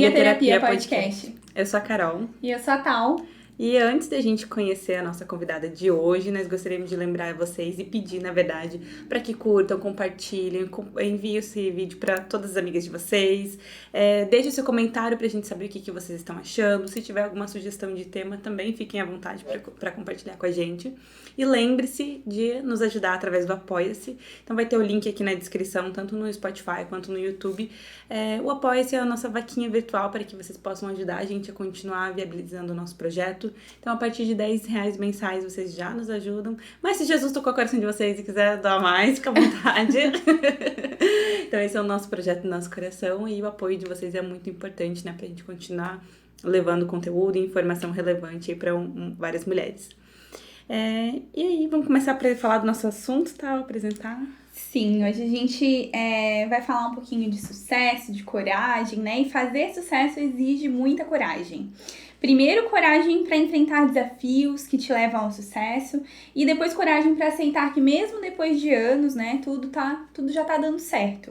Amiga Terapia Podcast. Eu sou a Carol. E eu sou a Tal. E antes da gente conhecer a nossa convidada de hoje, nós gostaríamos de lembrar vocês e pedir, na verdade, para que curtam, compartilhem, enviem esse vídeo para todas as amigas de vocês. Deixe o seu comentário para a gente saber o que vocês estão achando. Se tiver alguma sugestão de tema, também fiquem à vontade para compartilhar com a gente. E lembre-se de nos ajudar através do Apoia-se. Então vai ter o link aqui na descrição, tanto no Spotify quanto no YouTube. O Apoia-se é a nossa vaquinha virtual para que vocês possam ajudar a gente a continuar viabilizando o nosso projeto. Então, a partir de R$10 mensais, vocês já nos ajudam. Mas se Jesus tocou o coração de vocês e quiser doar mais, fica à vontade. Então, esse é o nosso projeto no nosso coração. E o apoio de vocês é muito importante, né? Pra gente continuar levando conteúdo e informação relevante aí para várias mulheres. E aí, vamos começar a falar do nosso assunto, tá? Apresentar. Sim, hoje a gente vai falar um pouquinho de sucesso, de coragem, né? E fazer sucesso exige muita coragem. Primeiro, coragem para enfrentar desafios que te levam ao sucesso. E depois, coragem para aceitar que mesmo depois de anos, né? Tudo já tá dando certo.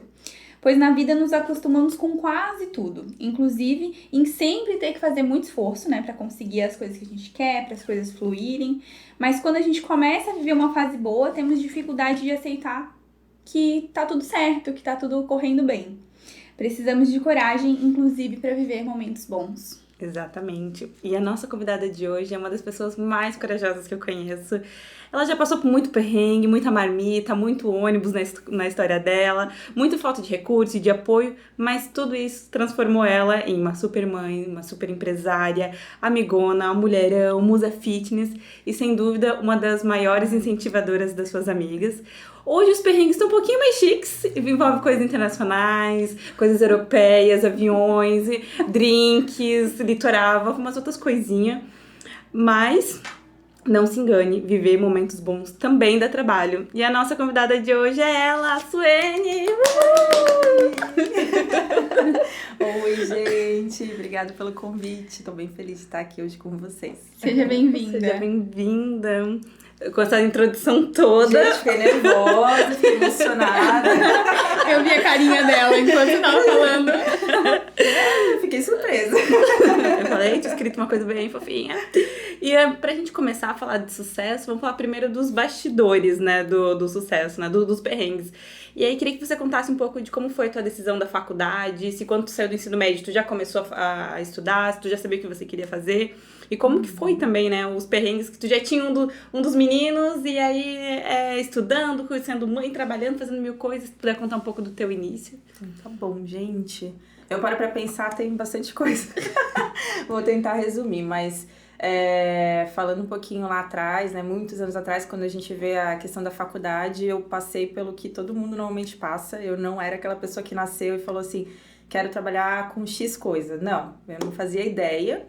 Pois na vida nos acostumamos com quase tudo. Inclusive, em sempre ter que fazer muito esforço, né? Para conseguir as coisas que a gente quer, para as coisas fluírem. Mas quando a gente começa a viver uma fase boa, temos dificuldade de aceitar que tá tudo certo, que tá tudo correndo bem. Precisamos de coragem, inclusive, para viver momentos bons. Exatamente. E a nossa convidada de hoje é uma das pessoas mais corajosas que eu conheço. Ela já passou por muito perrengue, muita marmita, muito ônibus na história dela, muita falta de recurso e de apoio, mas tudo isso transformou ela em uma super mãe, uma super empresária, amigona, uma mulherão, musa fitness e, sem dúvida, uma das maiores incentivadoras das suas amigas. Hoje os perrengues estão um pouquinho mais chiques, envolve coisas internacionais, coisas europeias, aviões, drinks, litoral, umas outras coisinhas. Mas não se engane, viver momentos bons também dá trabalho. E a nossa convidada de hoje é ela, a Suene! Oi, gente! Obrigada pelo convite. Estou bem feliz de estar aqui hoje com vocês. Seja bem-vinda. Seja bem-vinda. Com essa introdução toda. Gente, fiquei nervosa, fiquei emocionada. Eu vi a carinha dela enquanto você tava falando. Fiquei surpresa. Eu falei, tinha escrito uma coisa bem fofinha. E pra gente começar a falar de sucesso, vamos falar primeiro dos bastidores, né, do sucesso, né, dos perrengues. E aí, queria que você contasse um pouco de como foi a tua decisão da faculdade, se quando tu saiu do ensino médio, tu já começou a estudar, se tu já sabia o que você queria fazer. E como que foi também, né, os perrengues que tu já tinha um dos meninos e aí estudando, sendo mãe, trabalhando, fazendo mil coisas. Se puder contar um pouco do teu início. Tá bom, gente. Eu paro pra pensar, tem bastante coisa. Vou tentar resumir, mas falando um pouquinho lá atrás, né, muitos anos atrás, quando a gente vê a questão da faculdade, eu passei pelo que todo mundo normalmente passa. Eu não era aquela pessoa que nasceu e falou assim, quero trabalhar com X coisa. Não, eu não fazia ideia.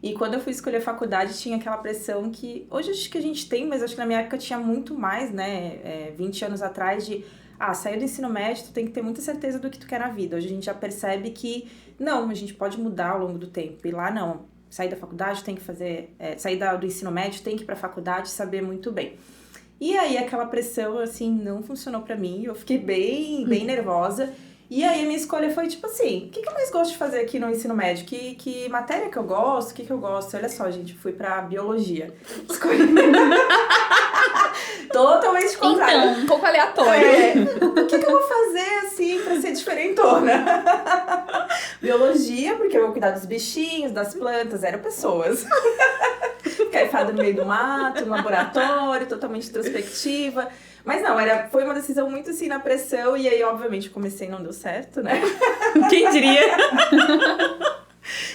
E quando eu fui escolher faculdade, tinha aquela pressão que hoje acho que a gente tem, mas acho que na minha época tinha muito mais, né? 20 anos atrás de, saiu do ensino médio, tu tem que ter muita certeza do que tu quer na vida. Hoje a gente já percebe que, não, a gente pode mudar ao longo do tempo. E lá não, sair da faculdade tem que fazer, sair do ensino médio tem que ir pra faculdade saber muito bem. E aí aquela pressão, assim, não funcionou pra mim, eu fiquei bem nervosa. E aí a minha escolha foi tipo assim, o que eu mais gosto de fazer aqui no ensino médio? Que matéria que eu gosto? O que eu gosto? Olha só, gente, fui pra biologia. Escolhi. Totalmente contrário. Então, um pouco aleatório. O que eu vou fazer, assim, pra ser diferentona? Biologia, porque eu vou cuidar dos bichinhos, das plantas, eram pessoas. Caifada no meio do mato, no laboratório, totalmente introspectiva. Mas não, foi uma decisão muito assim na pressão, e aí obviamente comecei e não deu certo, né? Quem diria?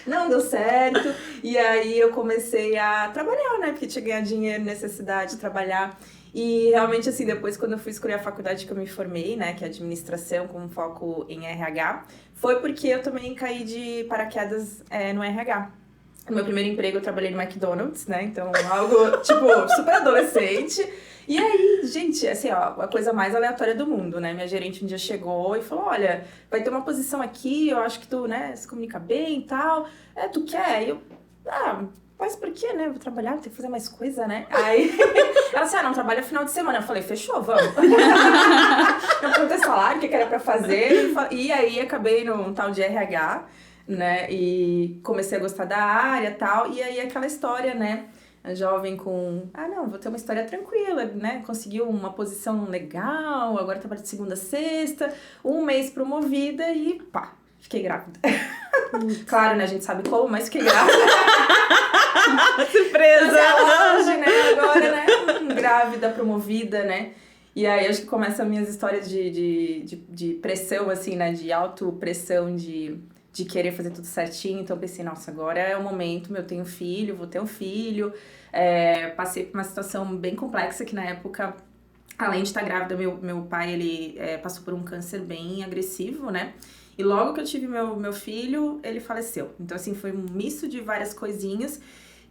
Não deu certo, e aí eu comecei a trabalhar, né? Porque tinha que ganhar dinheiro, necessidade de trabalhar. E realmente, assim, depois quando eu fui escolher a faculdade que eu me formei, né? Que é administração com foco em RH, foi porque eu também caí de paraquedas no RH. No meu primeiro emprego eu trabalhei no McDonald's, né? Então, algo, tipo, super adolescente. E aí, gente, assim, ó, a coisa mais aleatória do mundo, né? Minha gerente um dia chegou e falou, olha, vai ter uma posição aqui, eu acho que tu, né, se comunica bem e tal. Tu quer? E eu, mas por quê, né? Eu vou trabalhar, tem que fazer mais coisa, né? Aí, ela disse, não, trabalha final de semana. Eu falei, fechou, vamos. Eu perguntei salário, o que era pra fazer. E aí, acabei num tal de RH. né? E comecei a gostar da área e tal. E aí aquela história, né? A jovem com, não, vou ter uma história tranquila, né? Conseguiu uma posição legal, agora trabalho de segunda a sexta, um mês promovida e pá, fiquei grávida. Claro, né? A gente sabe como, mas fiquei grávida. Surpresa! Hoje, né? Agora, né? Grávida, promovida, né? E aí acho que começam as minhas histórias de pressão, assim, né? De autopressão, de querer fazer tudo certinho. Então eu pensei, nossa, agora é o momento, eu tenho filho, vou ter um filho. Passei por uma situação bem complexa que na época, além de estar grávida, meu pai, ele passou por um câncer bem agressivo, né? E logo que eu tive meu filho, ele faleceu. Então, assim, foi um misto de várias coisinhas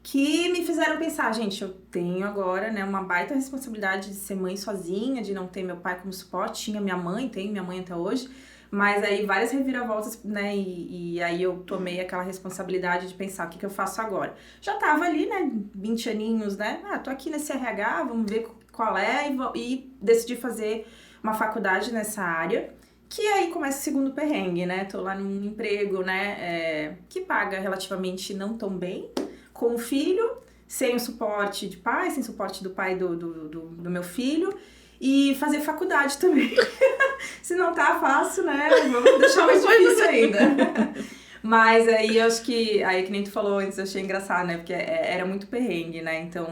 que me fizeram pensar, gente, eu tenho agora, né, uma baita responsabilidade de ser mãe sozinha, de não ter meu pai como suporte. Tinha minha mãe, tenho minha mãe até hoje. Mas aí várias reviravoltas, né, e aí eu tomei aquela responsabilidade de pensar, o que eu faço agora? Já tava ali, né, 20 aninhos, né, tô aqui nesse RH, vamos ver qual é, e decidi fazer uma faculdade nessa área, que aí começa o segundo perrengue, né, tô lá num emprego, né, que paga relativamente não tão bem, com o filho, sem o suporte de pai, sem suporte do pai do meu filho, e fazer faculdade também. Se não tá fácil, né? Vamos deixar mais difícil ainda. Mas aí eu acho que... Aí que nem tu falou antes, eu achei engraçado, né? Porque era muito perrengue, né? Então,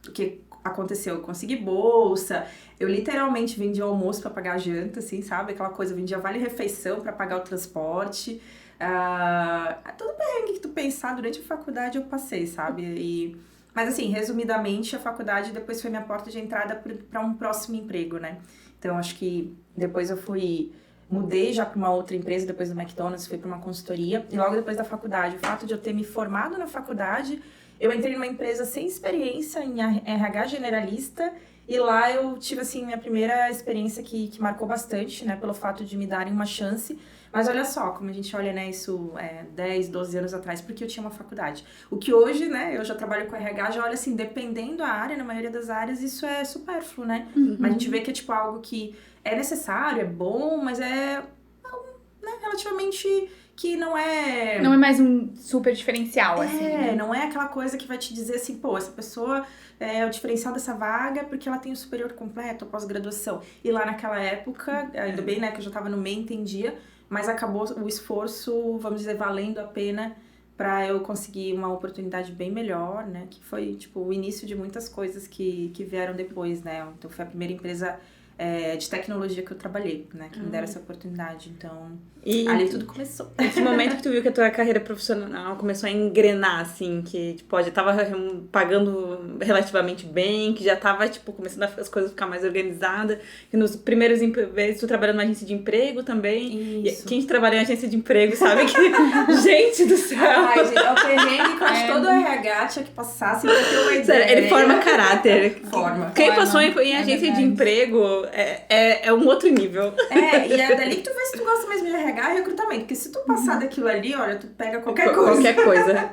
o que aconteceu? Eu consegui bolsa, eu literalmente vendia almoço pra pagar a janta, assim, sabe? Aquela coisa, eu vendia vale-refeição pra pagar o transporte. Todo perrengue que tu pensar durante a faculdade eu passei, sabe? Mas assim, resumidamente, a faculdade depois foi minha porta de entrada para um próximo emprego, né? Então, acho que depois mudei já para uma outra empresa, depois do McDonald's, fui para uma consultoria. E logo depois da faculdade, o fato de eu ter me formado na faculdade, eu entrei numa empresa sem experiência em RH generalista. E lá eu tive, assim, minha primeira experiência que marcou bastante, né? Pelo fato de me darem uma chance. Mas olha só, como a gente olha, né, isso 10, 12 anos atrás, porque eu tinha uma faculdade. O que hoje, né, eu já trabalho com RH, já olha assim, dependendo da área, na maioria das áreas, isso é supérfluo, né? Uhum. Mas a gente vê que é tipo algo que é necessário, é bom, mas né, relativamente que não é... Não é mais um super diferencial, assim. Né? Não é aquela coisa que vai te dizer assim, pô, essa pessoa é o diferencial dessa vaga porque ela tem o superior completo, a pós-graduação. E lá naquela época, ainda bem, né, que eu já tava no meio, entendia, mas acabou o esforço, vamos dizer, valendo a pena para eu conseguir uma oportunidade bem melhor, né? Que foi, tipo, o início de muitas coisas que vieram depois, né? Então, foi a primeira empresa de tecnologia que eu trabalhei, né? Que me deram essa oportunidade. Então, ali tudo começou. Esse momento que tu viu que a tua carreira profissional começou a engrenar, assim, que, tipo, já tava pagando relativamente bem, que já tava, tipo, começando as coisas a ficar mais organizadas. E nos primeiros vezes tu trabalhando numa agência de emprego também. Isso. E quem trabalha em agência de emprego sabe que... Gente do céu! Ai, gente, é o perrengue que eu acho que todo RH tinha que passar, assim, pra ter uma ideia. Sério, ele forma caráter. Quem passou em agência de emprego é um outro nível. E é dali que tu vê se tu gosta mesmo de RH e recrutamento. Porque se tu passar daquilo ali, olha, tu pega qualquer coisa. Qualquer coisa.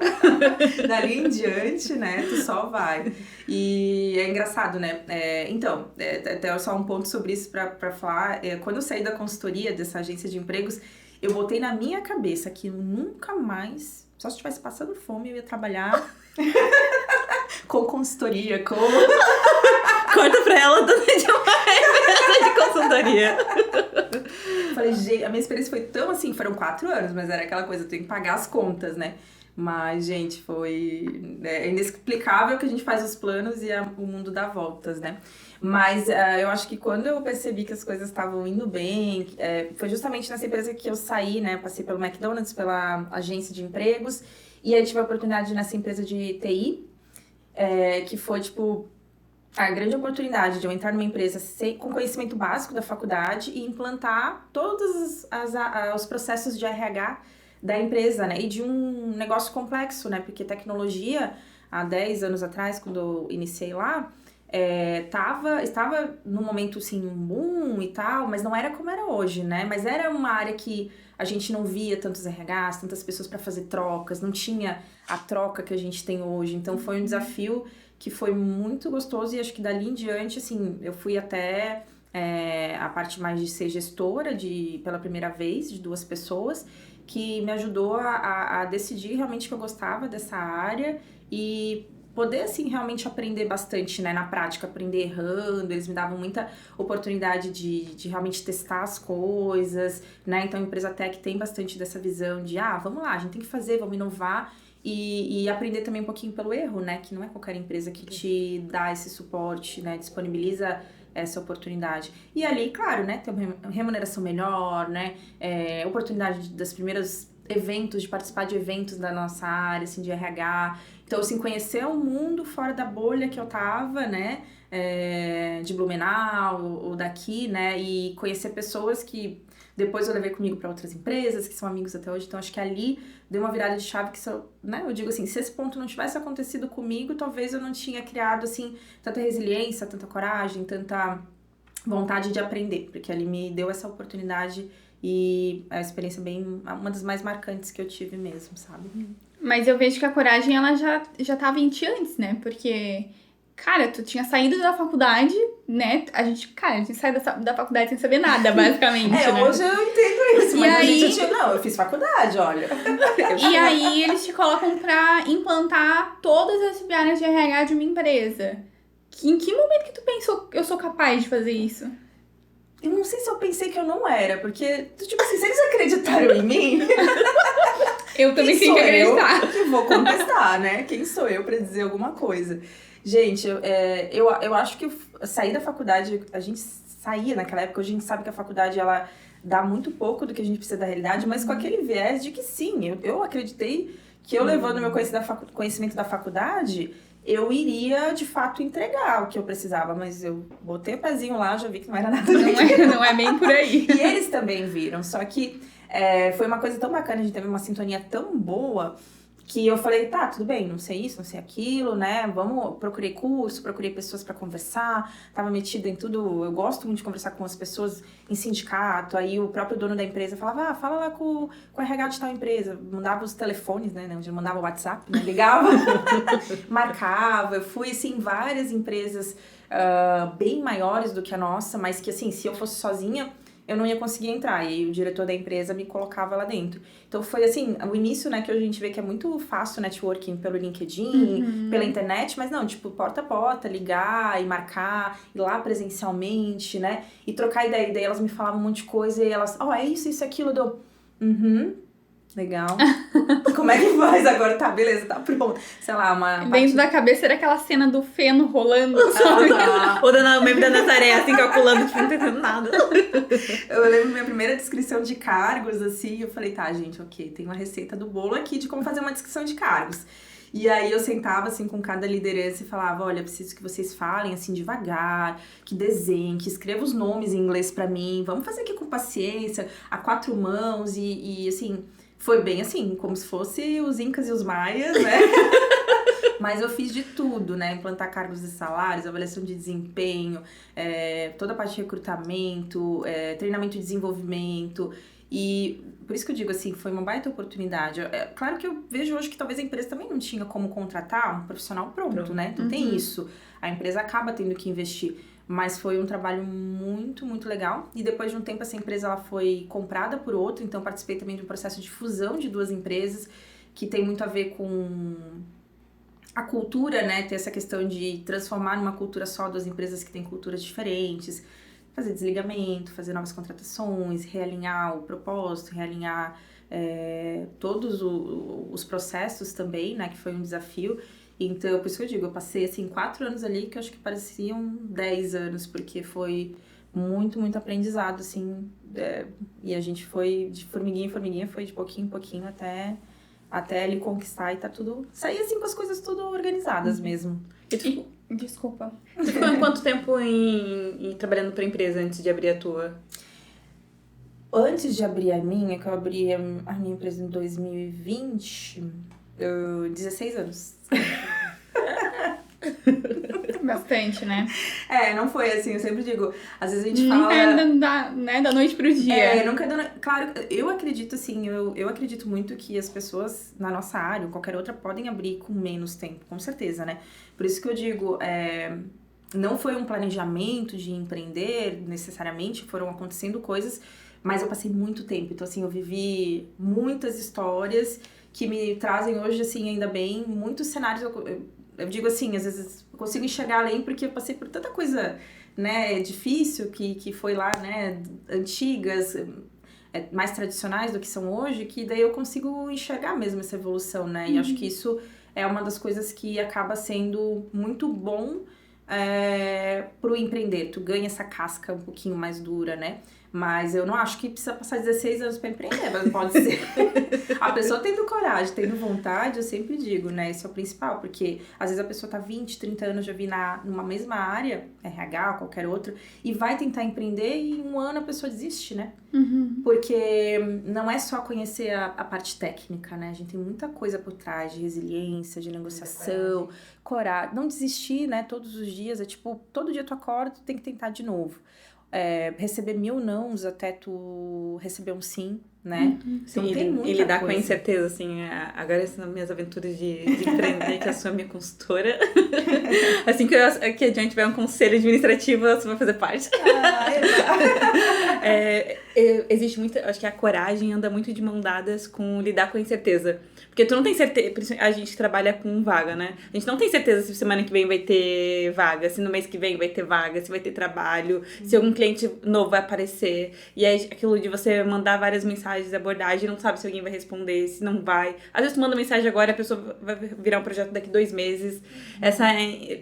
Dali em diante, né, tu só vai. E é engraçado, né? Então, até só um ponto sobre isso pra falar. Quando eu saí da consultoria, dessa agência de empregos, eu botei na minha cabeça que eu nunca mais, só se estivesse passando fome, eu ia trabalhar com consultoria, com... Corta pra ela, dona de consultoria. Falei, gente, a minha experiência foi tão assim, foram 4 anos, mas era aquela coisa, eu tenho que pagar as contas, né? Mas, gente, foi inexplicável que a gente faz os planos e o mundo dá voltas, né? Mas eu acho que quando eu percebi que as coisas estavam indo bem, foi justamente nessa empresa que eu saí, né? Passei pelo McDonald's, pela agência de empregos, e aí tive a oportunidade nessa empresa de TI, que foi, tipo, a grande oportunidade de eu entrar numa empresa com conhecimento básico da faculdade e implantar todos os processos de RH da empresa, né? E de um negócio complexo, né? Porque tecnologia, há 10 anos atrás, quando eu iniciei lá, estava num momento, assim, um boom e tal, mas não era como era hoje, né? Mas era uma área que a gente não via tantos RHs, tantas pessoas para fazer trocas, não tinha a troca que a gente tem hoje. Então, foi um desafio que foi muito gostoso e acho que dali em diante, assim, eu fui até a parte mais de ser gestora pela primeira vez, de 2 pessoas, que me ajudou a decidir realmente que eu gostava dessa área e poder, assim, realmente aprender bastante, né, na prática, aprender errando. Eles me davam muita oportunidade de realmente testar as coisas, né, então a empresa tech tem bastante dessa visão de, vamos lá, a gente tem que fazer, vamos inovar e aprender também um pouquinho pelo erro, né, que não é qualquer empresa que te dá esse suporte, né, disponibiliza essa oportunidade. E ali, claro, né, tem uma remuneração melhor, né, oportunidade das primeiras eventos, de participar de eventos da nossa área, assim, de RH. Então, assim, conhecer o mundo fora da bolha que eu tava, né, de Blumenau ou daqui, né, e conhecer pessoas que depois eu levei comigo para outras empresas, que são amigos até hoje. Então, acho que ali deu uma virada de chave que, eu digo assim, se esse ponto não tivesse acontecido comigo, talvez eu não tinha criado, assim, tanta resiliência, tanta coragem, tanta vontade de aprender, porque ali me deu essa oportunidade e a experiência uma das mais marcantes que eu tive mesmo, sabe? Mas eu vejo que a coragem, ela já tava em ti antes, né? Porque, cara, tu tinha saído da faculdade, né? A gente tinha saído da faculdade sem saber nada, basicamente, né? Hoje eu entendo isso, mas aí... eu fiz faculdade, olha. E aí eles te colocam pra implantar todas as áreas de RH de uma empresa. Em que momento que tu pensou eu sou capaz de fazer isso? Eu não sei se eu pensei que eu não era, porque, tipo assim, se eles acreditaram em mim... Eu também tenho que acreditar. Eu que vou contestar, né? Quem sou eu pra dizer alguma coisa? Gente, eu acho que sair da faculdade, a gente saía naquela época, hoje a gente sabe que a faculdade, ela dá muito pouco do que a gente precisa da realidade, mas com aquele viés de que sim, eu acreditei que eu levando meu conhecimento da faculdade, eu iria, de fato, entregar o que eu precisava, mas eu botei o pezinho lá, já vi que não era nada não é bem por aí. E eles também viram, só que foi uma coisa tão bacana, a gente teve uma sintonia tão boa, que eu falei, tá, tudo bem, não sei isso, não sei aquilo, né, procurei curso, procurei pessoas pra conversar, tava metida em tudo, eu gosto muito de conversar com as pessoas em sindicato, aí o próprio dono da empresa falava, fala lá com o RH de tal empresa, mandava os telefones, né, onde mandava o WhatsApp, né, ligava, marcava, eu fui, assim, em várias empresas bem maiores do que a nossa, mas que, assim, se eu fosse sozinha, eu não ia conseguir entrar, e aí o diretor da empresa me colocava lá dentro. Então foi assim, o início, né, que hoje a gente vê que é muito fácil networking pelo LinkedIn, pela internet, mas não, tipo, porta a porta, ligar e marcar, ir lá presencialmente, né, e trocar ideia. E daí elas me falavam um monte de coisa e elas, é isso, aquilo, eu dou, legal. Como é que faz agora? Tá, beleza, tá pronto. Sei lá, Dentro da cabeça era aquela cena do feno rolando, sabe? Ou o meme da Nazaré, assim, calculando, tipo, não entendendo nada. Eu lembro minha primeira descrição de cargos, assim, eu falei, tá, gente, ok, tem uma receita do bolo aqui de como fazer uma descrição de cargos. E aí eu sentava, assim, com cada liderança e falava, olha, preciso que vocês falem, assim, devagar, que desenhem, que escrevam os nomes em inglês pra mim, vamos fazer aqui com paciência, a 4 mãos e assim... Foi bem assim, como se fosse os incas e os maias, né? Mas eu fiz de tudo, né? Implantar cargos e salários, avaliação de desempenho, toda a parte de recrutamento, treinamento e desenvolvimento. E por isso que eu digo assim, foi uma baita oportunidade. Claro que eu vejo hoje que talvez a empresa também não tinha como contratar um profissional pronto, né? Então tem isso. A empresa acaba tendo que investir. Mas foi um trabalho muito, muito legal. E depois de um tempo, essa empresa ela foi comprada por outra. Então, participei também de um processo de fusão de 2 empresas, que tem muito a ver com a cultura, né? Ter essa questão de transformar numa cultura só 2 empresas que têm culturas diferentes. Fazer desligamento, fazer novas contratações, realinhar o propósito, realinhar todos os processos também, né? Que foi um desafio. Então, por isso que eu digo, eu passei, assim, 4 anos ali que eu acho que pareciam 10 anos, porque foi muito, muito aprendizado, assim, e a gente foi de formiguinha em formiguinha, foi de pouquinho em pouquinho até ele conquistar e tá tudo... Sair, assim, com as coisas tudo organizadas mesmo. Desculpa. Você ficou quanto tempo trabalhando pra empresa antes de abrir a tua? Antes de abrir a minha, que eu abri a minha empresa em 2020... 16 anos. Bastante, né? Não foi assim, eu sempre digo, às vezes a gente fala... Da noite pro dia. Nunca claro, eu acredito assim, eu acredito muito que as pessoas na nossa área, ou qualquer outra, podem abrir com menos tempo, com certeza, né? Por isso que eu digo, não foi um planejamento de empreender necessariamente, foram acontecendo coisas, mas eu passei muito tempo. Então, assim, eu vivi muitas histórias que me trazem hoje, assim, ainda bem, muitos cenários. Eu digo assim, às vezes eu consigo enxergar além porque eu passei por tanta coisa, né, difícil que foi lá, né, antigas, mais tradicionais do que são hoje, que daí eu consigo enxergar mesmo essa evolução, né? E acho que isso é uma das coisas que acaba sendo muito bom pro empreender. Tu ganha essa casca um pouquinho mais dura, né? Mas eu não acho que precisa passar 16 anos para empreender, mas pode ser. A pessoa tendo coragem, tendo vontade, eu sempre digo, né? Isso é o principal, porque às vezes a pessoa tá 20, 30 anos já vi numa mesma área, RH ou qualquer outra, e vai tentar empreender e em um ano a pessoa desiste, né? Porque não é só conhecer a parte técnica, né? A gente tem muita coisa por trás de resiliência, de negociação, coragem. Não desistir, né? Todos os dias, é tipo, todo dia tu acorda, tu tem que tentar de novo. Receber 1000 nãos até tu receber um sim, né? Então Sim, tem muita e lidar com a coisa. incerteza, assim, agora são minhas aventuras de empreender, que eu sou a minha consultora. Assim que a gente tiver um conselho administrativo, você vai fazer parte. Existe muito, acho que a coragem anda muito de mão dadas com lidar com a incerteza. Porque tu não tem certeza, a gente trabalha com vaga, né? A gente não tem certeza se semana que vem vai ter vaga, se no mês que vem vai ter vaga, se vai ter trabalho, se algum cliente novo vai aparecer. E aí aquilo de você mandar várias mensagens de abordagem, não sabe se alguém vai responder, se não vai. Às vezes tu manda mensagem agora e a pessoa vai virar um projeto daqui 2 meses.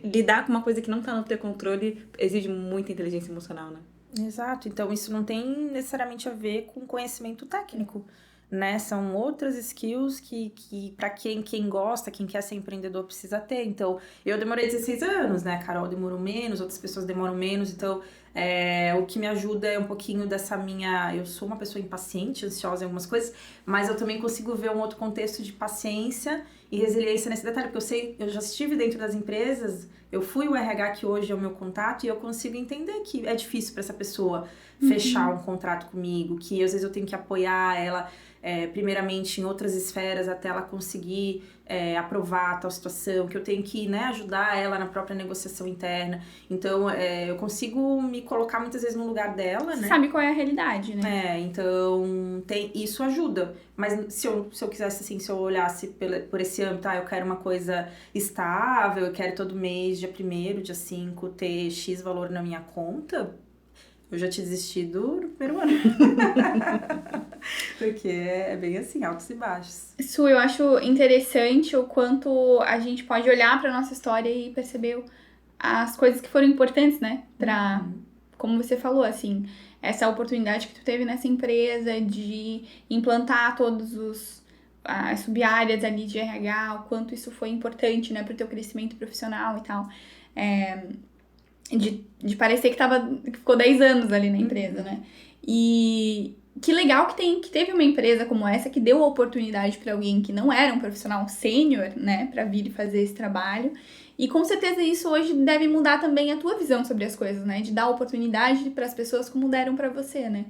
Lidar com uma coisa que não tá no teu controle exige muita inteligência emocional, né? Exato, então isso não tem necessariamente a ver com conhecimento técnico, né? São outras skills que para quem gosta, quem quer ser empreendedor precisa ter. Então, eu demorei 16 anos, né? A Carol demorou menos, outras pessoas demoram menos. Então, o que me ajuda é um pouquinho dessa minha... Eu sou uma pessoa impaciente, ansiosa em algumas coisas, mas eu também consigo ver um outro contexto de paciência e resiliência nesse detalhe, porque eu já estive dentro das empresas, eu fui o RH que hoje é o meu contato e eu consigo entender que é difícil para essa pessoa fechar um contrato comigo, que às vezes eu tenho que apoiar ela primeiramente em outras esferas até ela conseguir aprovar tal situação, que eu tenho que, né, ajudar ela na própria negociação interna. Então, eu consigo me colocar muitas vezes no lugar dela, né? Sabe qual é a realidade, né? Então, isso ajuda. Mas se eu quisesse, assim, se eu olhasse por esse âmbito, eu quero uma coisa estável, eu quero todo mês, dia 1º, dia 5, ter X valor na minha conta, eu já tinha desistido no primeiro ano. Porque é bem assim, altos e baixos. Su, eu acho interessante o quanto a gente pode olhar pra nossa história e perceber as coisas que foram importantes, né? Pra, como você falou, assim, essa oportunidade que tu teve nessa empresa de implantar todos as sub-áreas ali de RH, o quanto isso foi importante, né, pro teu crescimento profissional e tal. De parecer que ficou 10 anos ali na empresa, né? E que legal que teve uma empresa como essa que deu a oportunidade para alguém que não era um profissional sênior, né, para vir e fazer esse trabalho. E com certeza isso hoje deve mudar também a tua visão sobre as coisas, né? De dar oportunidade para as pessoas como deram para você, né?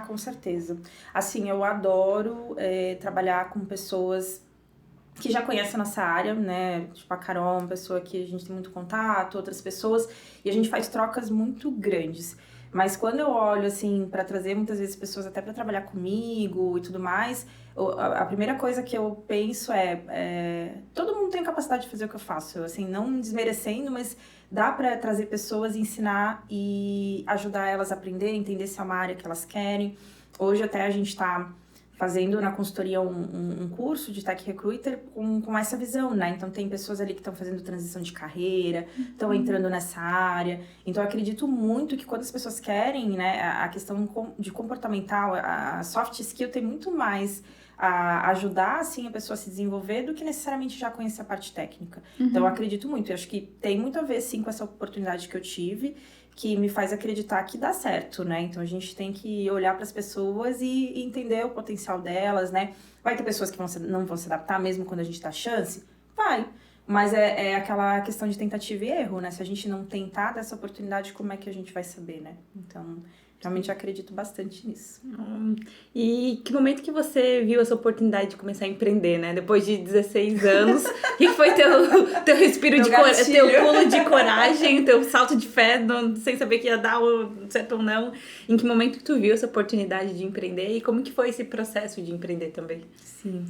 Com certeza. Assim, eu adoro trabalhar com pessoas que já conhece a nossa área, né? Tipo a Carol, uma pessoa que a gente tem muito contato, outras pessoas, e a gente faz trocas muito grandes. Mas quando eu olho, assim, para trazer muitas vezes pessoas até para trabalhar comigo e tudo mais, a primeira coisa que eu penso todo mundo tem capacidade de fazer o que eu faço. Assim, não desmerecendo, mas dá para trazer pessoas, ensinar e ajudar elas a aprender, entender se é uma área que elas querem. Hoje até a gente está fazendo na consultoria um curso de Tech Recruiter com essa visão, né? Então, tem pessoas ali que estão fazendo transição de carreira, estão entrando nessa área. Então, eu acredito muito que quando as pessoas querem, né, a questão de comportamental, a soft skill tem muito mais a ajudar, assim, a pessoa a se desenvolver do que necessariamente já conhecer a parte técnica. Então, eu acredito muito. Eu acho que tem muito a ver, sim, com essa oportunidade que eu tive, que me faz acreditar que dá certo, né? Então, a gente tem que olhar para as pessoas e entender o potencial delas, né? Vai ter pessoas que não vão se adaptar mesmo quando a gente dá chance? Vai. Mas é aquela questão de tentativa e erro, né? Se a gente não tentar dessa oportunidade, como é que a gente vai saber, né? Então, realmente acredito bastante nisso. E que momento que você viu essa oportunidade de começar a empreender, né? Depois de 16 anos, o que foi teu respiro de coragem, teu pulo de coragem, teu salto de fé, sem saber que ia dar certo ou não? Em que momento que tu viu essa oportunidade de empreender e como que foi esse processo de empreender também? Sim.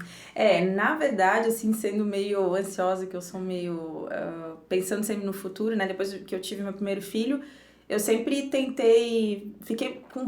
Na verdade, assim, sendo meio ansiosa, que eu sou meio... pensando sempre no futuro, né? Depois que eu tive meu primeiro filho, eu sempre tentei, fiquei com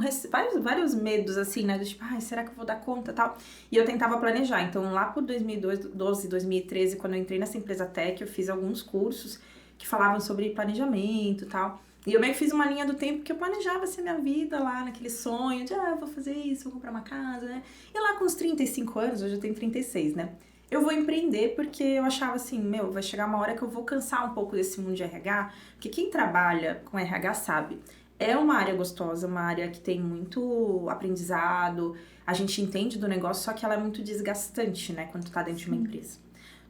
vários medos, assim, né? Do tipo, será que eu vou dar conta e tal? E eu tentava planejar. Então, lá por 2012, 2013, quando eu entrei nessa empresa tech, eu fiz alguns cursos que falavam sobre planejamento e tal. E eu meio que fiz uma linha do tempo que eu planejava, assim, minha vida lá, naquele sonho de, vou fazer isso, vou comprar uma casa, né? E lá com os 35 anos, hoje eu tenho 36, né? Eu vou empreender porque eu achava assim, vai chegar uma hora que eu vou cansar um pouco desse mundo de RH, porque quem trabalha com RH sabe, é uma área gostosa, uma área que tem muito aprendizado, a gente entende do negócio, só que ela é muito desgastante, né, quando tu tá dentro de uma empresa.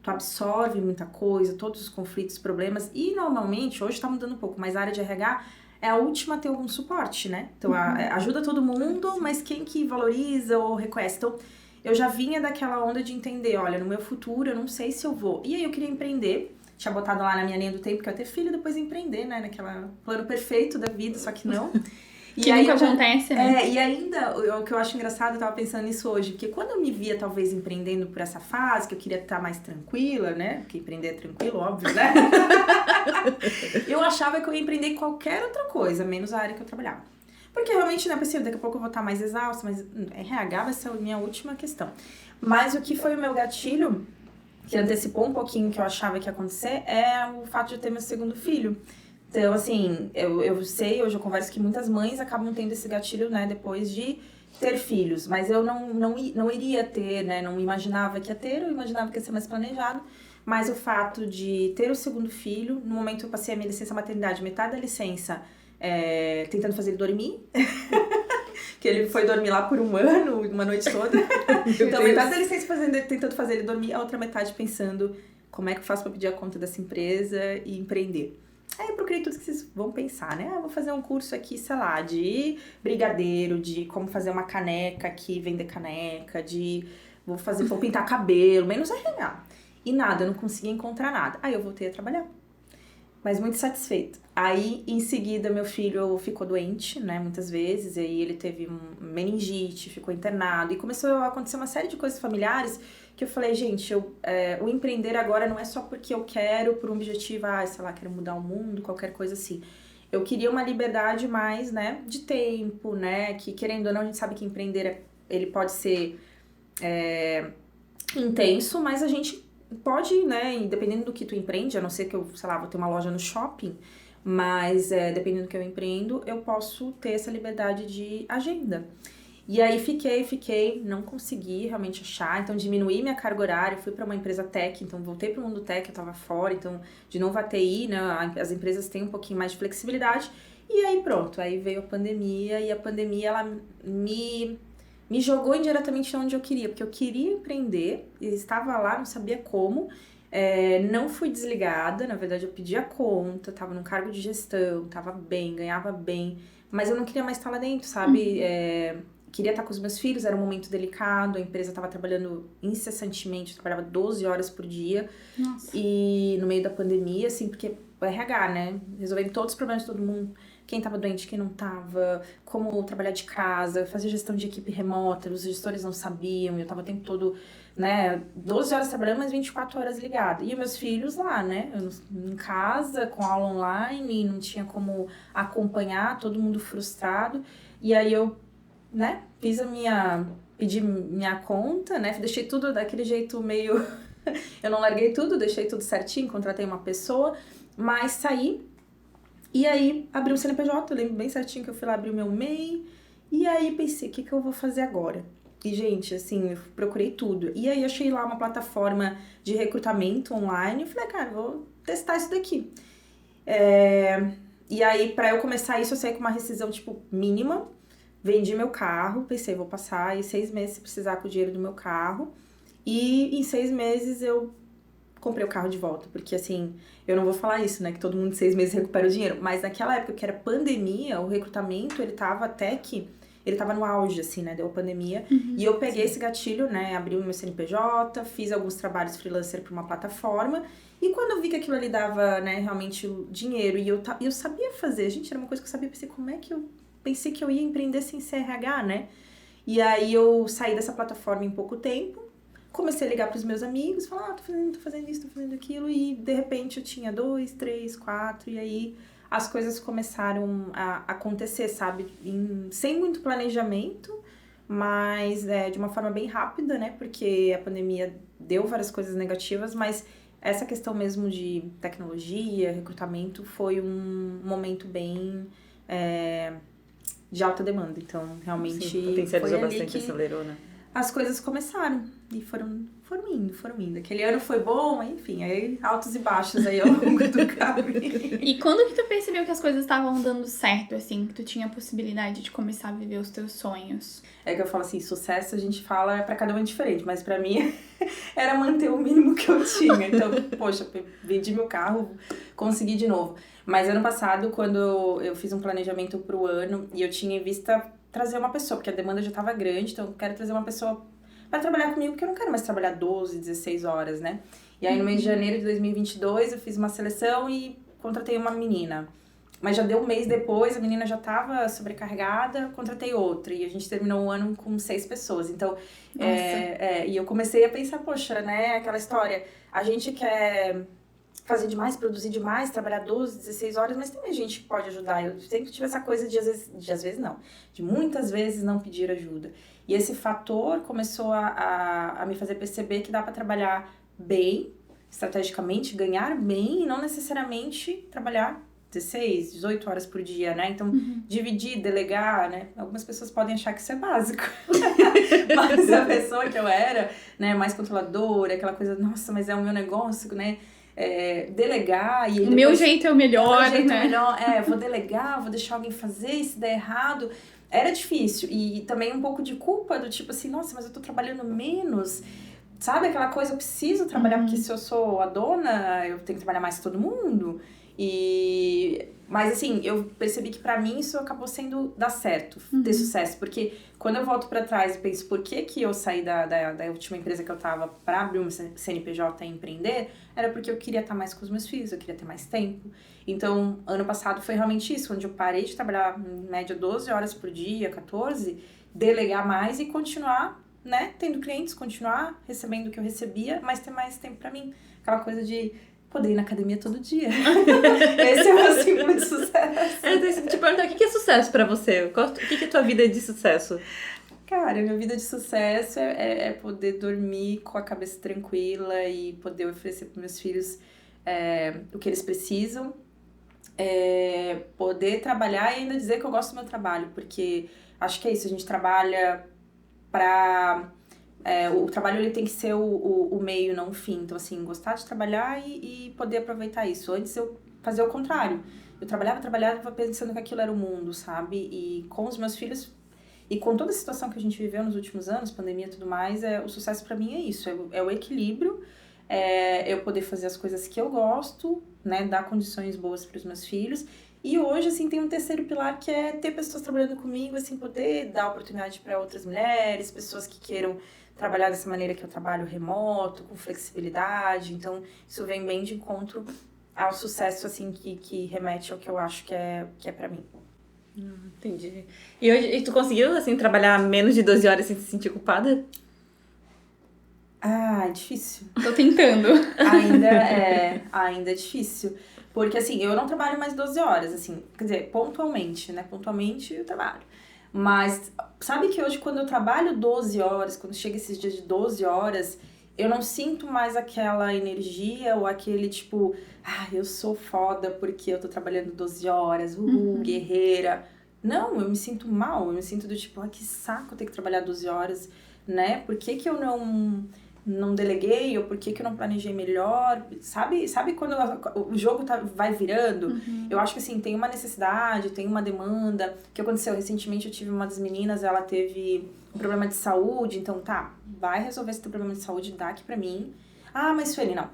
Tu absorve muita coisa, todos os conflitos, problemas, e normalmente, hoje tá mudando um pouco, mas a área de RH é a última a ter algum suporte, né? Então, ajuda todo mundo, mas quem que valoriza ou reconhece? Então, eu já vinha daquela onda de entender, olha, no meu futuro eu não sei se eu vou. E aí eu queria empreender, tinha botado lá na minha linha do tempo que eu ia ter filho e depois empreender, né? Naquela plano perfeito da vida, só que não. Que nunca acontece, né? E ainda, o que eu acho engraçado, eu tava pensando nisso hoje, porque quando eu me via talvez empreendendo por essa fase, que eu queria estar mais tranquila, né? Porque empreender é tranquilo, óbvio, né? Eu achava que eu ia empreender qualquer outra coisa, menos a área que eu trabalhava. Porque realmente, né, pensei, daqui a pouco eu vou estar mais exausta, mas RH vai ser a minha última questão. Mas o que foi o meu gatilho, que antecipou um pouquinho o que eu achava que ia acontecer, é o fato de eu ter meu segundo filho. Então, assim, eu sei, hoje eu converso que muitas mães acabam tendo esse gatilho, né, depois de ter filhos. Mas eu não iria ter, né, não imaginava que ia ter, eu imaginava que ia ser mais planejado. Mas o fato de ter o segundo filho, no momento que eu passei a minha licença maternidade, metade da licença... tentando fazer ele dormir, que ele foi dormir lá por um ano, uma noite toda. Então, metade da licença tentando fazer ele dormir, a outra metade pensando como é que eu faço pra pedir a conta dessa empresa e empreender. Aí eu procurei tudo que vocês vão pensar, né? Vou fazer um curso aqui, sei lá, de brigadeiro, de como fazer uma caneca aqui, vender caneca, vou pintar cabelo, menos RH. E nada, eu não conseguia encontrar nada. Aí eu voltei a trabalhar. Mas muito satisfeito. Aí, em seguida, meu filho ficou doente, né, muitas vezes, e aí ele teve meningite, ficou internado, e começou a acontecer uma série de coisas familiares que eu falei, gente, o empreender agora não é só porque eu quero, por um objetivo, sei lá, quero mudar o mundo, qualquer coisa assim. Eu queria uma liberdade mais, né, de tempo, né, que querendo ou não, a gente sabe que empreender, ele pode ser intenso, mas a gente pode, né, dependendo do que tu empreende, a não ser que eu, sei lá, vou ter uma loja no shopping, mas dependendo do que eu empreendo, eu posso ter essa liberdade de agenda. E aí fiquei, não consegui realmente achar, então diminuí minha carga horária, fui para uma empresa tech, então voltei para o mundo tech, eu tava fora, então de novo a TI, né, as empresas têm um pouquinho mais de flexibilidade, e aí pronto, aí veio a pandemia, e a pandemia ela me jogou indiretamente onde eu queria, porque eu queria empreender, estava lá, não sabia como, não fui desligada, na verdade eu pedi a conta, tava num cargo de gestão, tava bem, ganhava bem, mas eu não queria mais estar lá dentro, sabe? Queria estar com os meus filhos, era um momento delicado, a empresa estava trabalhando incessantemente, eu trabalhava 12 horas por dia. Nossa. E no meio da pandemia, assim, porque o RH, né, resolvendo todos os problemas de todo mundo, quem estava doente, quem não estava, como trabalhar de casa, fazer gestão de equipe remota, os gestores não sabiam, eu estava o tempo todo, né, 12 horas trabalhando, mas 24 horas ligada. E os meus filhos lá, né, em casa, com aula online, não tinha como acompanhar, todo mundo frustrado. E aí eu, né, pedi minha conta, né, deixei tudo daquele jeito meio... Eu não larguei tudo, deixei tudo certinho, contratei uma pessoa, mas saí. E aí, abri um CNPJ, eu lembro bem certinho que eu fui lá abrir o meu MEI. E aí, pensei, o que eu vou fazer agora? E, gente, assim, eu procurei tudo. E aí, achei lá uma plataforma de recrutamento online. E falei, cara, vou testar isso daqui. E aí, pra eu começar isso, eu saí com uma rescisão, tipo, mínima. Vendi meu carro, pensei, vou passar aí 6 meses se precisar com o dinheiro do meu carro. E em 6 meses eu comprei o carro de volta. Porque, assim, eu não vou falar isso, né? Que todo mundo em 6 meses recupera o dinheiro. Mas naquela época que era pandemia, o recrutamento, ele tava até que... Ele tava no auge, assim, né? Deu a pandemia. E eu peguei esse gatilho, né? Abri o meu CNPJ, fiz alguns trabalhos freelancer pra uma plataforma. E quando eu vi que aquilo ali dava, né, realmente dinheiro e eu sabia fazer, gente, era uma coisa que eu sabia, pensei, como é que eu pensei que eu ia empreender sem CRH, né? E aí eu saí dessa plataforma em pouco tempo, comecei a ligar pros meus amigos, falar, tô fazendo isso, tô fazendo aquilo, e de repente eu tinha 2, 3, 4, e aí as coisas começaram a acontecer, sabe? Sem muito planejamento, mas de uma forma bem rápida, né? Porque a pandemia deu várias coisas negativas, mas essa questão mesmo de tecnologia, recrutamento, foi um momento bem de alta demanda. Então, realmente, Sim, potencializou foi ali bastante, que acelerou, né? as coisas começaram. E foram indo. Aquele ano foi bom, enfim, aí altos e baixos aí ao longo do caminho. E quando que tu percebeu que as coisas estavam dando certo, assim, que tu tinha a possibilidade de começar a viver os teus sonhos? É que eu falo assim, sucesso a gente fala pra cada um é diferente, mas pra mim era manter o mínimo que eu tinha. Então, poxa, vendi meu carro, consegui de novo. Mas ano passado, quando eu fiz um planejamento pro ano e eu tinha em vista trazer uma pessoa, porque a demanda já tava grande, então eu quero trazer uma pessoa pra trabalhar comigo, porque eu não quero mais trabalhar 12, 16 horas, né? E aí no mês de janeiro de 2022 eu fiz uma seleção e contratei uma menina. Mas já deu um mês depois, a menina já tava sobrecarregada, contratei outra. E a gente terminou o ano com 6 pessoas. Então, e eu comecei a pensar, poxa, né, aquela história, a gente quer fazer demais, produzir demais, trabalhar 12, 16 horas, mas tem gente que pode ajudar. Eu sempre tive essa coisa de muitas vezes não pedir ajuda. E esse fator começou a me fazer perceber que dá para trabalhar bem, estrategicamente, ganhar bem e não necessariamente trabalhar 16, 18 horas por dia, né? Então, dividir, delegar, né? Algumas pessoas podem achar que isso é básico. Mas a pessoa que eu era, né, mais controladora, aquela coisa, nossa, mas é o meu negócio, né? Delegar e... O meu jeito é o melhor, meu jeito né? é melhor, vou delegar, vou deixar alguém fazer, e se der errado... Era difícil. E também um pouco de culpa do tipo assim, nossa, mas eu tô trabalhando menos... Sabe aquela coisa, eu preciso trabalhar porque se eu sou a dona, eu tenho que trabalhar mais que todo mundo. Mas assim, eu percebi que pra mim isso acabou sendo dar certo, ter sucesso. Porque quando eu volto pra trás e penso por que eu saí da última empresa que eu tava pra abrir um CNPJ e empreender, era porque eu queria estar mais com os meus filhos, eu queria ter mais tempo. Então, ano passado foi realmente isso, onde eu parei de trabalhar em média 12 horas por dia, 14, delegar mais e continuar, né, tendo clientes, continuar recebendo o que eu recebia, mas ter mais tempo pra mim. Aquela coisa de poder ir na academia todo dia. Esse é o meu símbolo de sucesso. Então, te perguntar, o que é sucesso pra você? O que é a tua vida de sucesso? Cara, minha vida de sucesso é poder dormir com a cabeça tranquila e poder oferecer para meus filhos o que eles precisam. Poder trabalhar e ainda dizer que eu gosto do meu trabalho, porque acho que é isso, a gente trabalha para... o trabalho ele tem que ser o meio, não o fim. Então, assim, gostar de trabalhar e poder aproveitar isso. Antes eu fazia o contrário. Eu trabalhava pensando que aquilo era o mundo, sabe? E com os meus filhos... E com toda a situação que a gente viveu nos últimos anos, pandemia e tudo mais, o sucesso pra mim é isso. É o equilíbrio, eu poder fazer as coisas que eu gosto, né? Dar condições boas pros meus filhos. E hoje, assim, tem um terceiro pilar que é ter pessoas trabalhando comigo, assim, poder dar oportunidade para outras mulheres, pessoas que queiram trabalhar dessa maneira que eu trabalho, remoto, com flexibilidade. Então, isso vem bem de encontro ao sucesso, assim, que remete ao que eu acho que é pra mim. Entendi. E hoje, tu conseguiu, assim, trabalhar menos de 12 horas sem se sentir culpada? Ah, é difícil. Tô tentando. Ainda é difícil. Porque, assim, eu não trabalho mais 12 horas, assim, quer dizer, pontualmente, né? Pontualmente eu trabalho. Mas, sabe que hoje, quando eu trabalho 12 horas, quando chega esses dias de 12 horas, eu não sinto mais aquela energia ou aquele, tipo, eu sou foda porque eu tô trabalhando 12 horas, guerreira. Não, eu me sinto mal, eu me sinto do tipo, que saco ter que trabalhar 12 horas, né? Por que eu não deleguei, ou por que eu não planejei melhor, sabe quando o jogo vai virando? Eu acho que assim, tem uma necessidade, tem uma demanda, que aconteceu recentemente, eu tive uma das meninas, ela teve um problema de saúde, então vai resolver esse teu problema de saúde, dá aqui pra mim. Mas Sueli, não,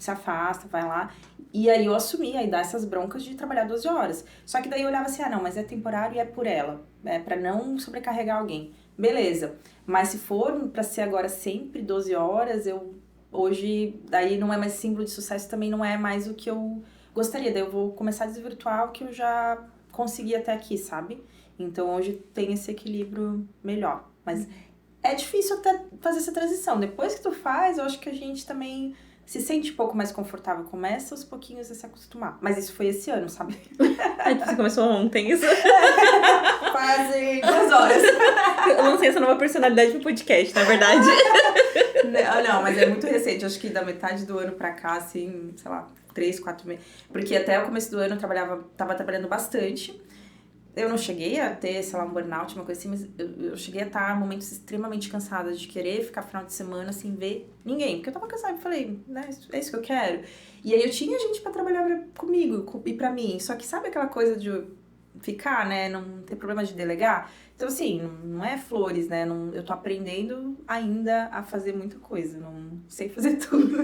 se afasta, vai lá. E aí eu assumi, aí dá essas broncas de trabalhar 12 horas. Só que daí eu olhava assim, não, mas é temporário e é por ela. É pra não sobrecarregar alguém. Beleza. Mas se for pra ser agora sempre 12 horas, hoje, daí não é mais símbolo de sucesso, também não é mais o que eu gostaria. Daí eu vou começar a desvirtuar o que eu já consegui até aqui, sabe? Então hoje tem esse equilíbrio melhor. Mas é difícil até fazer essa transição. Depois que tu faz, eu acho que a gente também se sente um pouco mais confortável. Começa aos pouquinhos a se acostumar. Mas isso foi esse ano, sabe? Você começou ontem, isso. Quase 2 horas. Eu lancei essa nova personalidade pro podcast, na verdade. Não, mas é muito recente. Acho que da metade do ano pra cá, assim, sei lá, 3, 4 meses. Porque até o começo do ano eu tava trabalhando bastante. Eu não cheguei a ter, sei lá, um burnout, uma coisa assim, mas eu cheguei a estar em momentos extremamente cansada de querer ficar final de semana sem ver ninguém. Porque eu tava cansada e falei, né, é isso que eu quero. E aí eu tinha gente pra trabalhar comigo e pra mim. Só que sabe aquela coisa de ficar, né, não ter problema de delegar? Então, assim, não é flores, né? Eu tô aprendendo ainda a fazer muita coisa. Não sei fazer tudo.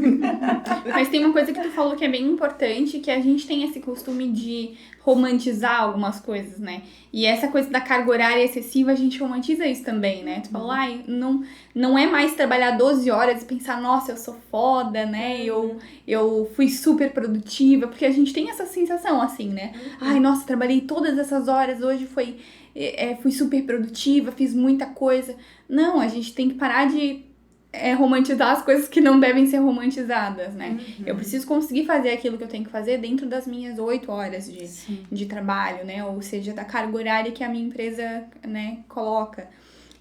Mas tem uma coisa que tu falou que é bem importante, que a gente tem esse costume de romantizar algumas coisas, né? E essa coisa da carga horária excessiva, a gente romantiza isso também, né? Tu falou, não é mais trabalhar 12 horas e pensar, nossa, eu sou foda, né? Eu fui super produtiva, porque a gente tem essa sensação, assim, né? Ai, nossa, trabalhei todas essas horas, hoje fui super produtiva, fiz muita coisa. Não, a gente tem que parar de romantizar as coisas que não devem ser romantizadas, né? Eu preciso conseguir fazer aquilo que eu tenho que fazer dentro das minhas 8 horas de trabalho, né? Ou seja, da carga horária que a minha empresa, né, coloca.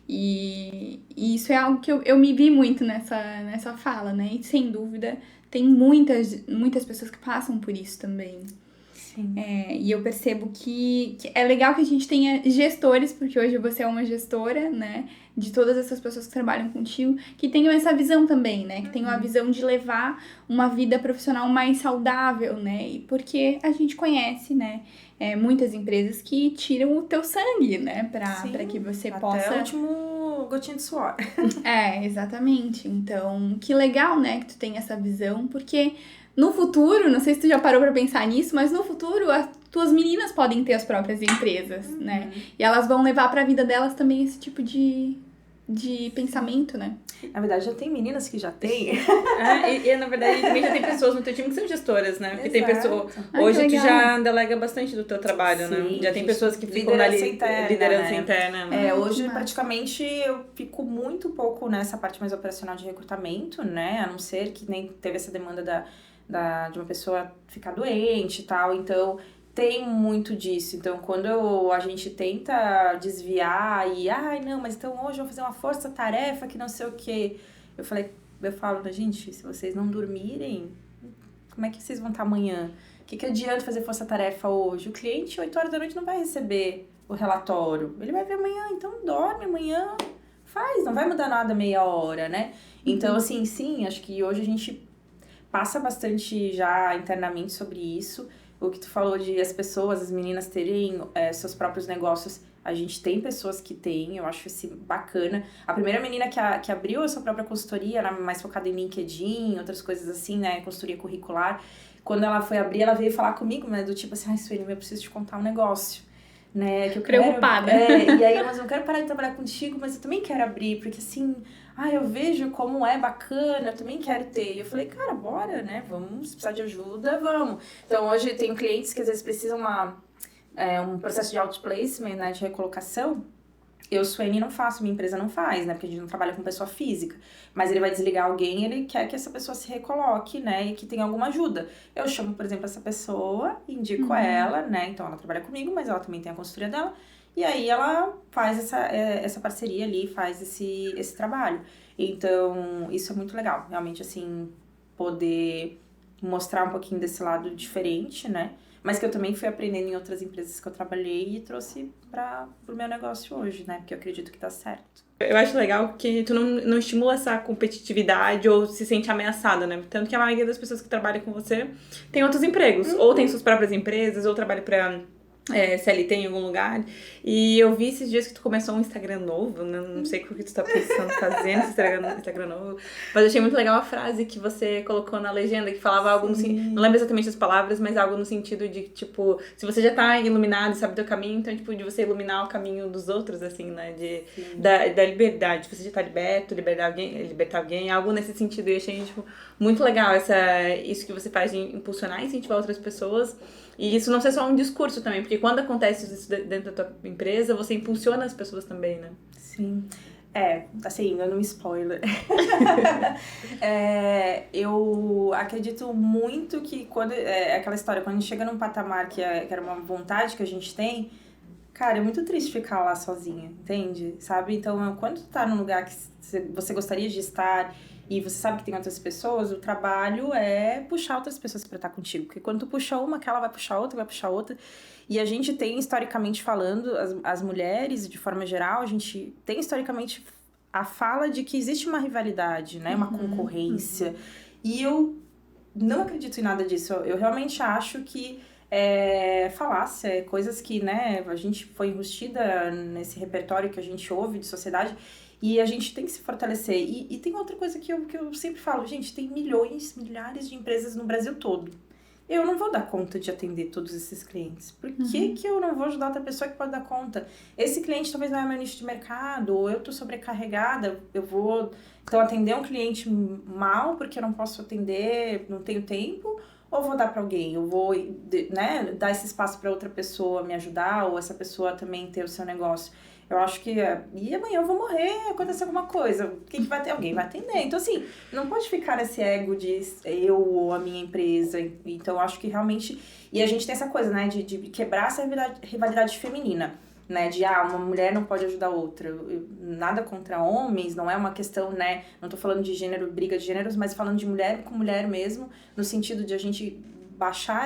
E isso é algo que eu me vi muito nessa fala, né? E sem dúvida tem muitas pessoas que passam por isso também. E eu percebo que é legal que a gente tenha gestores, porque hoje você é uma gestora, né? De todas essas pessoas que trabalham contigo, que tenham essa visão também, né? Que tenham a visão de levar uma vida profissional mais saudável, né? E porque a gente conhece, né? Muitas empresas que tiram o teu sangue, né? Pra que você possa... Até o último gotinho de suor. Exatamente. Então, que legal, né? Que tu tem essa visão, porque... No futuro, não sei se tu já parou pra pensar nisso, mas no futuro as tuas meninas podem ter as próprias empresas, né? E elas vão levar pra vida delas também esse tipo de pensamento, né? Na verdade, já tem meninas que já têm. E na verdade também já tem pessoas no teu time que são gestoras, né? Porque tem pessoas... Ai, Hoje que tu legal. já delega bastante do teu trabalho, né? Já tem pessoas que ficam na liderança interna. Hoje, massa. praticamente, eu fico muito pouco nessa parte mais operacional de recrutamento, né? A não ser que nem teve essa demanda de uma pessoa ficar doente e tal. Então, tem muito disso. Então, quando a gente tenta desviar e... não, mas então hoje eu vou fazer uma força-tarefa que não sei o quê. Eu falo, gente, se vocês não dormirem, como é que vocês vão estar amanhã? O que adianta fazer força-tarefa hoje? O cliente, 8 horas da noite, não vai receber o relatório. Ele vai ver amanhã, então dorme amanhã, faz. Não vai mudar nada meia hora, né? Então, assim, sim, acho que hoje a gente passa bastante já internamente sobre isso. O que tu falou de as pessoas, as meninas terem seus próprios negócios, a gente tem pessoas que têm, eu acho isso bacana. A primeira menina que abriu a sua própria consultoria, era mais focada em LinkedIn, outras coisas assim, né, consultoria curricular. Quando ela foi abrir, ela veio falar comigo, né, do tipo assim, Sueli, eu preciso te contar um negócio, né, que eu quero... Preocupada. E aí, mas eu não quero parar de trabalhar contigo, mas eu também quero abrir, porque assim... eu vejo como é bacana, eu também quero ter. E eu falei, cara, bora, né? Vamos, se precisar de ajuda, vamos. Então, hoje tem clientes que às vezes precisam um processo de outplacement, né? De recolocação. Eu, Suene, não faço, minha empresa não faz, né? Porque a gente não trabalha com pessoa física. Mas ele vai desligar alguém, ele quer que essa pessoa se recoloque, né? E que tenha alguma ajuda. Eu chamo, por exemplo, essa pessoa, indico ela, né? Então, ela trabalha comigo, mas ela também tem a consultoria dela. E aí ela faz essa parceria ali, faz esse trabalho. Então, isso é muito legal. Realmente, assim, poder mostrar um pouquinho desse lado diferente, né? Mas que eu também fui aprendendo em outras empresas que eu trabalhei e trouxe pro meu negócio hoje, né? Porque eu acredito que tá certo. Eu acho legal que tu não estimula essa competitividade ou se sente ameaçada, né? Tanto que a maioria das pessoas que trabalham com você tem outros empregos. Ou tem suas próprias empresas, ou trabalha pra CLT em algum lugar. E eu vi esses dias que tu começou um Instagram novo, né? Não sei o que tu tá pensando fazer nesse Instagram novo, mas eu achei muito legal a frase que você colocou na legenda, que falava algo no sentido, não lembro exatamente as palavras, mas algo no sentido de, tipo, se você já tá iluminado e sabe o teu caminho, então, tipo, de você iluminar o caminho dos outros, assim, né? Da liberdade, você já tá liberto, libertar alguém, algo nesse sentido. E eu achei, tipo, muito legal isso que você faz de impulsionar e incentivar outras pessoas. E isso não ser só um discurso também, porque quando acontece isso dentro da tua empresa, você impulsiona as pessoas também, né? Sim. Assim, dando um spoiler. Eu acredito muito que quando aquela história, quando a gente chega num patamar que era uma vontade que a gente tem, cara, é muito triste ficar lá sozinha, entende? Sabe? Então, quando tu tá num lugar que você gostaria de estar e você sabe que tem outras pessoas, o trabalho é puxar outras pessoas pra estar contigo. Porque quando tu puxa uma, aquela vai puxar outra, vai puxar outra. E a gente tem, historicamente falando, as mulheres, de forma geral, a gente tem, historicamente, a fala de que existe uma rivalidade, né? Uma concorrência. E eu não acredito em nada disso. Eu realmente acho que falácia, coisas que, né, a gente foi enrustida nesse repertório que a gente ouve de sociedade. E a gente tem que se fortalecer. E tem outra coisa que eu sempre falo, gente, tem milhares de empresas no Brasil todo. Eu não vou dar conta de atender todos esses clientes. Por que eu não vou ajudar outra pessoa que pode dar conta? Esse cliente talvez não é meu nicho de mercado, ou eu tô sobrecarregada, eu vou então atender um cliente mal porque eu não posso atender, não tenho tempo, ou vou dar para alguém? Eu vou, né, dar esse espaço para outra pessoa me ajudar, ou essa pessoa também ter o seu negócio. Eu acho que, e amanhã eu vou morrer, acontecer alguma coisa, quem que vai ter? Alguém vai atender. Então, assim, não pode ficar nesse ego de eu ou a minha empresa. Então, eu acho que realmente, e a gente tem essa coisa, né, de quebrar essa rivalidade feminina, né, de, uma mulher não pode ajudar outra. Nada contra homens, não é uma questão, né, não tô falando de gênero, briga de gêneros, mas falando de mulher com mulher mesmo, no sentido de a gente baixar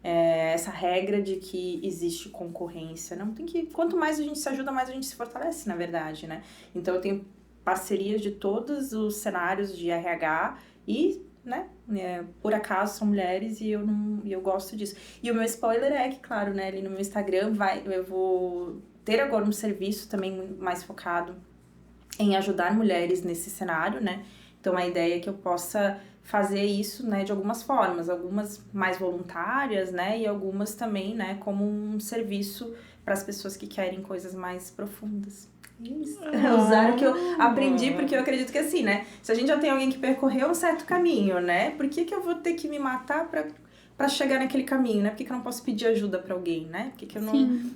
essa regra de que existe concorrência. Não tem que, quanto mais a gente se ajuda, mais a gente se fortalece, na verdade, né? Então eu tenho parcerias de todos os cenários de RH e, né, por acaso são mulheres e eu gosto disso. E o meu spoiler é que, claro, né, ali no meu Instagram eu vou ter agora um serviço também mais focado em ajudar mulheres nesse cenário, né? Então a ideia é que eu possa fazer isso, né, de algumas formas, algumas mais voluntárias, né, e algumas também, né, como um serviço para as pessoas que querem coisas mais profundas. Isso. Usar o que eu aprendi, porque eu acredito que assim, né, se a gente já tem alguém que percorreu um certo caminho, né, por que eu vou ter que me matar para chegar naquele caminho, né? Por que eu não posso pedir ajuda para alguém, né? Por que eu não,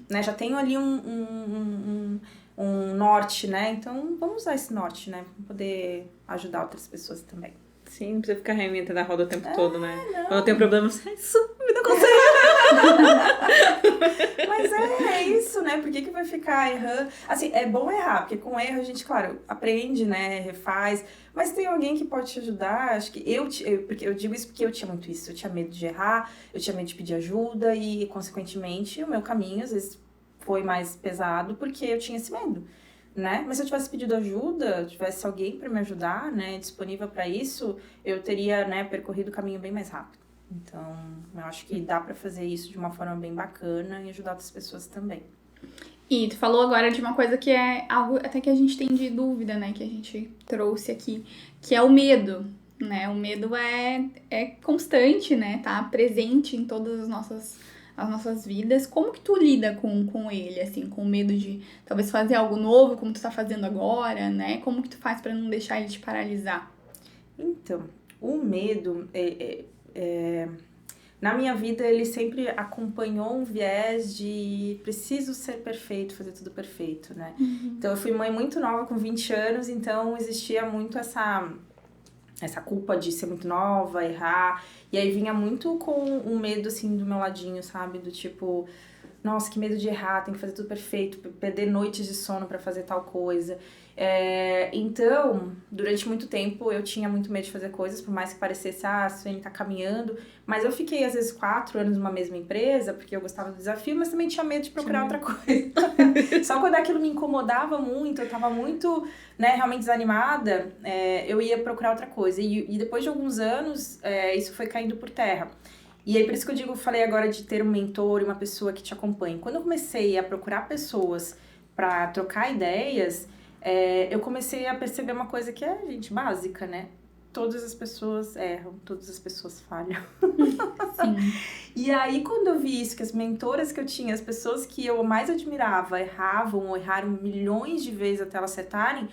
né, já tenho ali um norte, né? Então, vamos usar esse norte, né, para poder ajudar outras pessoas também. Sim, não precisa ficar reinventando a roda o tempo todo, né? Não. Quando eu tenho problema, isso, me dá conselho. Mas é isso, né? Por que vai ficar errando? Assim, é bom errar, porque com erro a gente, claro, aprende, né? Refaz. Mas tem alguém que pode te ajudar. Acho que porque eu digo isso porque eu tinha muito isso. Eu tinha medo de errar, eu tinha medo de pedir ajuda e, consequentemente, o meu caminho, às vezes, foi mais pesado porque eu tinha esse medo. Né? Mas se eu tivesse pedido ajuda, tivesse alguém para me ajudar, né, disponível para isso, eu teria, né, percorrido o caminho bem mais rápido. Então, eu acho que dá para fazer isso de uma forma bem bacana e ajudar outras pessoas também. E tu falou agora de uma coisa que é algo até que a gente tem de dúvida, né, que a gente trouxe aqui, que é o medo, né? O medo é constante, né? Tá presente em todas as nossas vidas. Como que tu lida com ele, assim, com o medo de talvez fazer algo novo, como tu tá fazendo agora, né? Como que tu faz pra não deixar ele te paralisar? Então, o medo, na minha vida, ele sempre acompanhou um viés de preciso ser perfeito, fazer tudo perfeito, né? Então, eu fui mãe muito nova, com 20 anos, então existia muito essa culpa de ser muito nova, errar. E aí vinha muito com um medo, assim, do meu ladinho, sabe? Do tipo, nossa, que medo de errar, tem que fazer tudo perfeito, perder noites de sono pra fazer tal coisa. Então, durante muito tempo, eu tinha muito medo de fazer coisas, por mais que parecesse, a Suene tá caminhando. Mas eu fiquei, às vezes, 4 anos numa mesma empresa, porque eu gostava do desafio, mas também tinha medo de procurar outra coisa. Só quando aquilo me incomodava muito, eu tava muito, né, realmente desanimada, eu ia procurar outra coisa. E depois de alguns anos, isso foi caindo por terra. E aí, por isso que falei agora de ter um mentor e uma pessoa que te acompanhe. Quando eu comecei a procurar pessoas para trocar ideias, eu comecei a perceber uma coisa que é, gente, básica, né? Todas as pessoas erram, todas as pessoas falham. Sim. E aí, quando eu vi isso, que as mentoras que eu tinha, as pessoas que eu mais admirava, erravam ou erraram milhões de vezes até elas acertarem,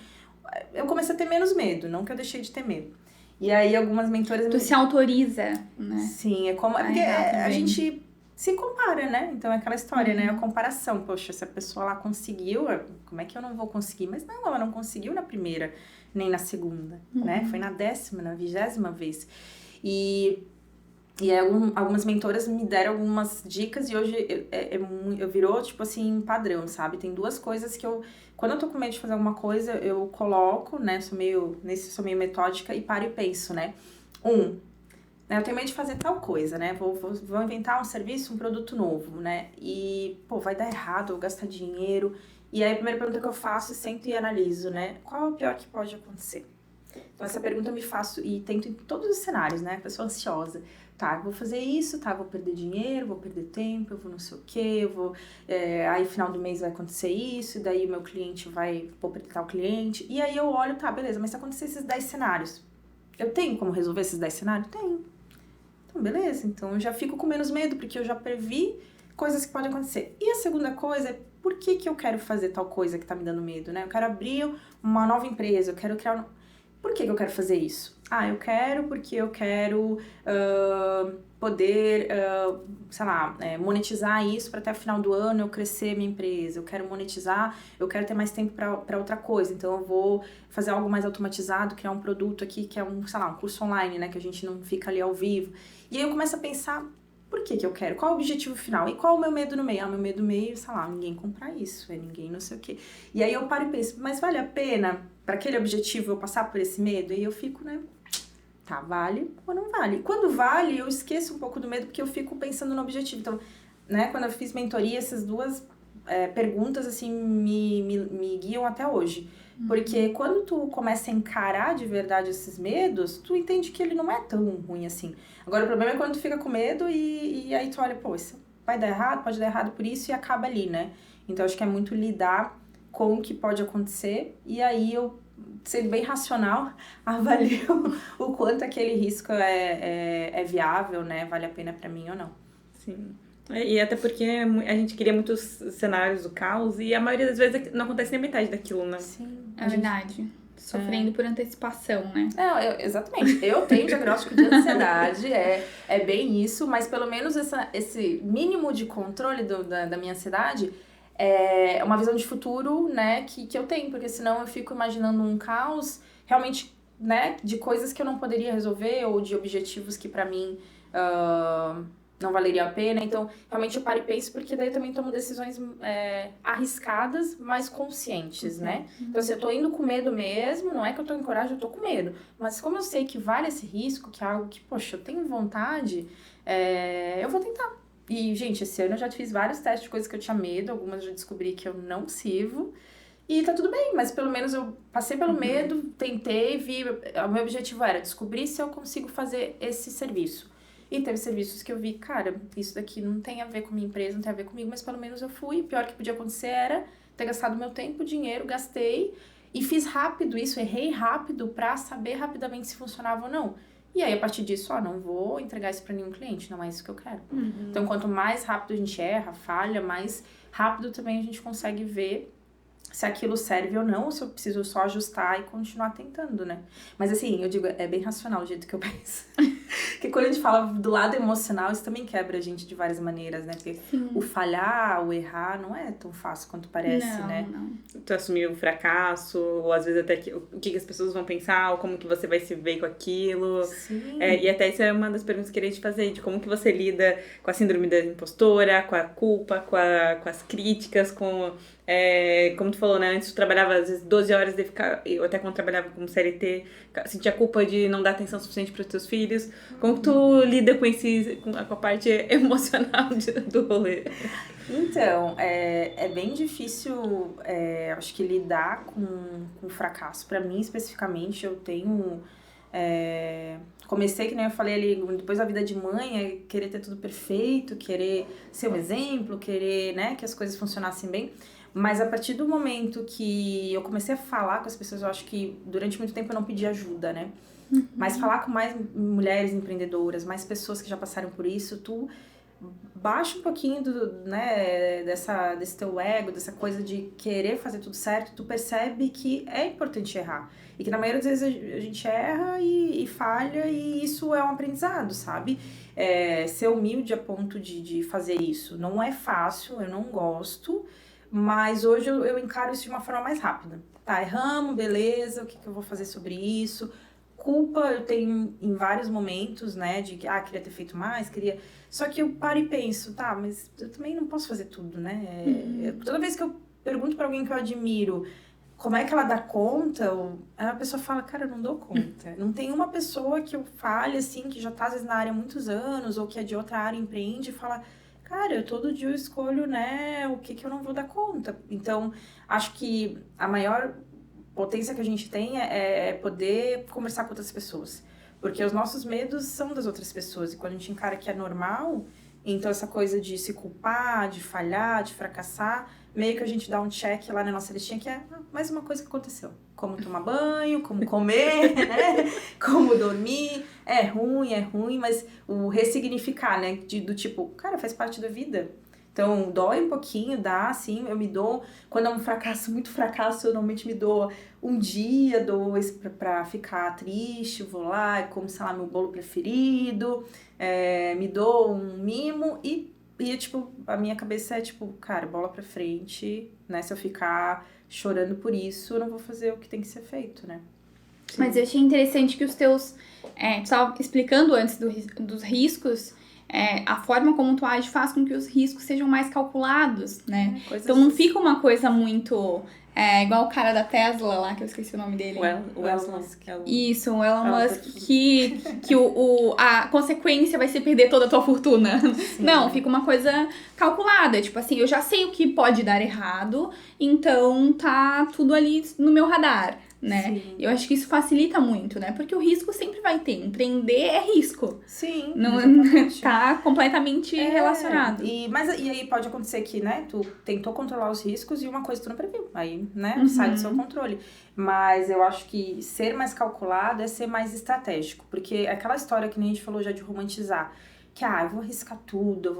eu comecei a ter menos medo, não que eu deixei de ter medo. E aí, algumas mentoras... Tu se autoriza, né? Sim, é como... É porque a gente se compara, né? Então, é aquela história, né? A comparação. Poxa, se a pessoa lá conseguiu, como é que eu não vou conseguir? Mas não, ela não conseguiu na primeira, nem na segunda, né? Foi na 10ª, na 20ª vez. E aí, algumas mentoras me deram algumas dicas e hoje eu virou, tipo assim, padrão, sabe? Tem 2 coisas que quando eu tô com medo de fazer alguma coisa, eu coloco, né? Sou meio metódica e paro e penso, né? Eu tenho medo de fazer tal coisa, né? Vou inventar um serviço, um produto novo, né? E, vai dar errado, eu vou gastar dinheiro. E aí, a primeira pergunta que eu faço, sento e analiso, né? Qual é o pior que pode acontecer? Então, essa pergunta eu me faço e tento em todos os cenários, né? Pessoa ansiosa. Tá, vou fazer isso, tá? Vou perder dinheiro, vou perder tempo, eu vou não sei o quê, aí, final do mês vai acontecer isso, e daí o meu cliente vou perder tal cliente. E aí, eu olho, tá, beleza, mas se acontecer esses 10 cenários, eu tenho como resolver esses 10 cenários? Tenho. Então, beleza. Então, eu já fico com menos medo, porque eu já previ coisas que podem acontecer. E a segunda coisa é, por que eu quero fazer tal coisa que tá me dando medo, né? Eu quero abrir uma nova empresa, eu quero criar... Por que eu quero fazer isso? Eu quero porque eu quero poder, sei lá, monetizar isso para até o final do ano eu crescer minha empresa. Eu quero monetizar, eu quero ter mais tempo para outra coisa. Então, eu vou fazer algo mais automatizado, criar um produto aqui que é um curso online, né? Que a gente não fica ali ao vivo. E aí, eu começo a pensar, por que eu quero? Qual é o objetivo final? E qual é o meu medo no meio? Meu medo no meio, sei lá, ninguém comprar isso, ninguém não sei o quê. E aí, eu paro e penso, mas vale a pena para aquele objetivo eu passar por esse medo? E eu fico, né? Tá, vale ou não vale? Quando vale, eu esqueço um pouco do medo, porque eu fico pensando no objetivo. Então, né, quando eu fiz mentoria, essas 2 perguntas, assim, me guiam até hoje. Porque quando tu começa a encarar de verdade esses medos, tu entende que ele não é tão ruim assim. Agora, o problema é quando tu fica com medo e aí tu olha, isso vai dar errado, pode dar errado por isso e acaba ali, né? Então, acho que é muito lidar com o que pode acontecer e aí eu, sendo bem racional, avalio o quanto aquele risco é viável, né? Vale a pena pra mim ou não. Sim. E até porque a gente queria muitos cenários do caos e a maioria das vezes não acontece nem metade daquilo, né? Sim. É verdade. Sofrendo por antecipação, né? Exatamente. Eu tenho diagnóstico de ansiedade, é bem isso, mas pelo menos esse mínimo de controle da minha ansiedade é uma visão de futuro, né, que eu tenho, porque senão eu fico imaginando um caos realmente, né, de coisas que eu não poderia resolver ou de objetivos que pra mim não valeria a pena. Então, realmente eu paro e penso, porque daí eu também tomo decisões arriscadas, mas conscientes, né? Então, se eu tô indo com medo mesmo, não é que eu tô encorajada, eu tô com medo. Mas como eu sei que vale esse risco, que é algo que, poxa, eu tenho vontade, eu vou tentar. E, gente, esse ano eu já fiz vários testes de coisas que eu tinha medo, algumas eu já descobri que eu não sirvo. E tá tudo bem, mas pelo menos eu passei pelo medo, tentei, vi. O meu objetivo era descobrir se eu consigo fazer esse serviço. E teve serviços que eu vi, cara, isso daqui não tem a ver com minha empresa, não tem a ver comigo, mas pelo menos eu fui. O pior que podia acontecer era ter gastado meu tempo, dinheiro, gastei e fiz rápido isso, errei rápido pra saber rapidamente se funcionava ou não. E aí, a partir disso, não vou entregar isso pra nenhum cliente, não é isso que eu quero. Então, quanto mais rápido a gente erra, falha, mais rápido também a gente consegue ver se aquilo serve ou não, ou se eu preciso só ajustar e continuar tentando, né? Mas assim, eu digo, é bem racional o jeito que eu penso. Porque quando a gente fala do lado emocional, isso também quebra a gente de várias maneiras, né? Porque o falhar, o errar, não é tão fácil quanto parece, né? Não. Tu assumir um fracasso, ou às vezes até o que as pessoas vão pensar, ou como que você vai se ver com aquilo. Sim. E até isso é uma das perguntas que eu queria te fazer, de como que você lida com a síndrome da impostora, com a culpa, com as críticas, como tu falou, né? Antes tu trabalhava às vezes 12 horas de ficar, eu até quando trabalhava como CLT, sentia culpa de não dar atenção suficiente para os teus filhos. Como que tu lida com a parte emocional do rolê? Então, é bem difícil, acho que lidar com fracasso. Para mim, especificamente, eu tenho Comecei, que nem eu falei ali, depois da vida de mãe, querer ter tudo perfeito, querer ser um exemplo, querer, né, que as coisas funcionassem bem. Mas a partir do momento que eu comecei a falar com as pessoas, eu acho que durante muito tempo eu não pedi ajuda, né? Mas falar com mais mulheres empreendedoras, mais pessoas que já passaram por isso, tu baixa um pouquinho desse teu ego, dessa coisa de querer fazer tudo certo, tu percebe que é importante errar. E que na maioria das vezes a gente erra e falha, e isso é um aprendizado, sabe? Ser humilde a ponto de fazer isso não é fácil, eu não gosto, mas hoje eu encaro isso de uma forma mais rápida. Tá, erramos, beleza, o que eu vou fazer sobre isso? Culpa eu tenho em vários momentos, né, de que, queria ter feito mais, queria... Só que eu paro e penso, tá, mas eu também não posso fazer tudo, né? Toda vez que eu pergunto pra alguém que eu admiro como é que ela dá conta, a pessoa fala, cara, eu não dou conta. Não tem uma pessoa que eu fale, assim, que já tá, às vezes, na área há muitos anos, ou que é de outra área, empreende, e fala, cara, todo dia eu escolho, né, o que eu não vou dar conta. Então, acho que a maior potência que a gente tem é poder conversar com outras pessoas. Porque os nossos medos são das outras pessoas. E quando a gente encara que é normal, então essa coisa de se culpar, de falhar, de fracassar, meio que a gente dá um check lá na nossa listinha, que é mais uma coisa que aconteceu. Como tomar banho, como comer, né? Como dormir. É ruim, mas o ressignificar, né? Do tipo, cara, faz parte da vida. Então, dói um pouquinho, dá, assim, eu me dou... Quando é um fracasso, muito fracasso, eu normalmente me dou um dia, 2 pra ficar triste, eu vou lá e como, sei lá, meu bolo preferido, me dou um mimo e, tipo, a minha cabeça é, tipo, cara, bola pra frente, né? Se eu ficar chorando por isso, eu não vou fazer o que tem que ser feito, né? Sim. Mas eu achei interessante que os teus... tu estava explicando antes dos riscos... a forma como tu age faz com que os riscos sejam mais calculados, né? Então não fica uma coisa muito... igual o cara da Tesla lá, que eu esqueci o nome dele. O Elon Musk. Isso, o Elon Musk, que a consequência vai ser perder toda a tua fortuna. Sim. Não, fica uma coisa calculada. Tipo assim, eu já sei o que pode dar errado, então tá tudo ali no meu radar. Né? Sim. Eu acho que isso facilita muito, né? Porque o risco sempre vai ter. Empreender é risco. Sim, não tá completamente relacionado. E aí pode acontecer que, né, tu tentou controlar os riscos e uma coisa tu não previu. Aí, né, sai do seu controle. Mas eu acho que ser mais calculado é ser mais estratégico. Porque aquela história que nem a gente falou já de romantizar. Que, eu vou arriscar tudo, eu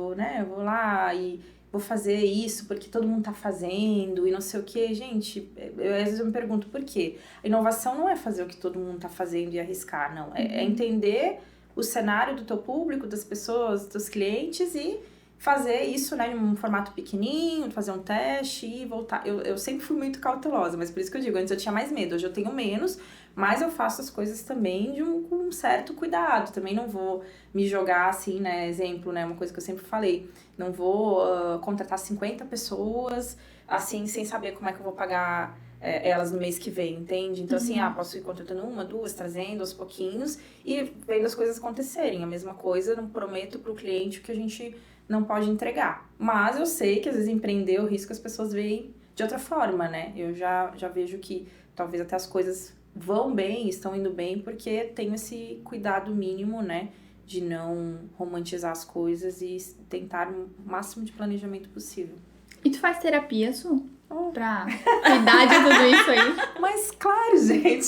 vou lá e... vou fazer isso porque todo mundo tá fazendo e não sei o que. Gente, às vezes eu me pergunto por quê? A inovação não é fazer o que todo mundo tá fazendo e arriscar, não. É entender o cenário do teu público, das pessoas, dos clientes e fazer isso, né, em um formato pequenininho, fazer um teste e voltar. Eu sempre fui muito cautelosa, mas por isso que eu digo, antes eu tinha mais medo, hoje eu tenho menos, mas eu faço as coisas também com um certo cuidado. Também não vou me jogar assim, né, exemplo, né, uma coisa que eu sempre falei, não vou contratar 50 pessoas, assim, sem saber como é que eu vou pagar elas no mês que vem, entende? Então, assim, posso ir contratando 1, 2, trazendo aos pouquinhos e vendo as coisas acontecerem. A mesma coisa, não prometo pro cliente o que a gente não pode entregar. Mas eu sei que, às vezes, empreender o risco as pessoas veem de outra forma, né? Eu já vejo que talvez até as coisas vão bem, estão indo bem, porque tenho esse cuidado mínimo, né? De não romantizar as coisas e tentar o máximo de planejamento possível. E tu faz terapia, Su? Pra cuidar de tudo isso aí? Mas claro, gente.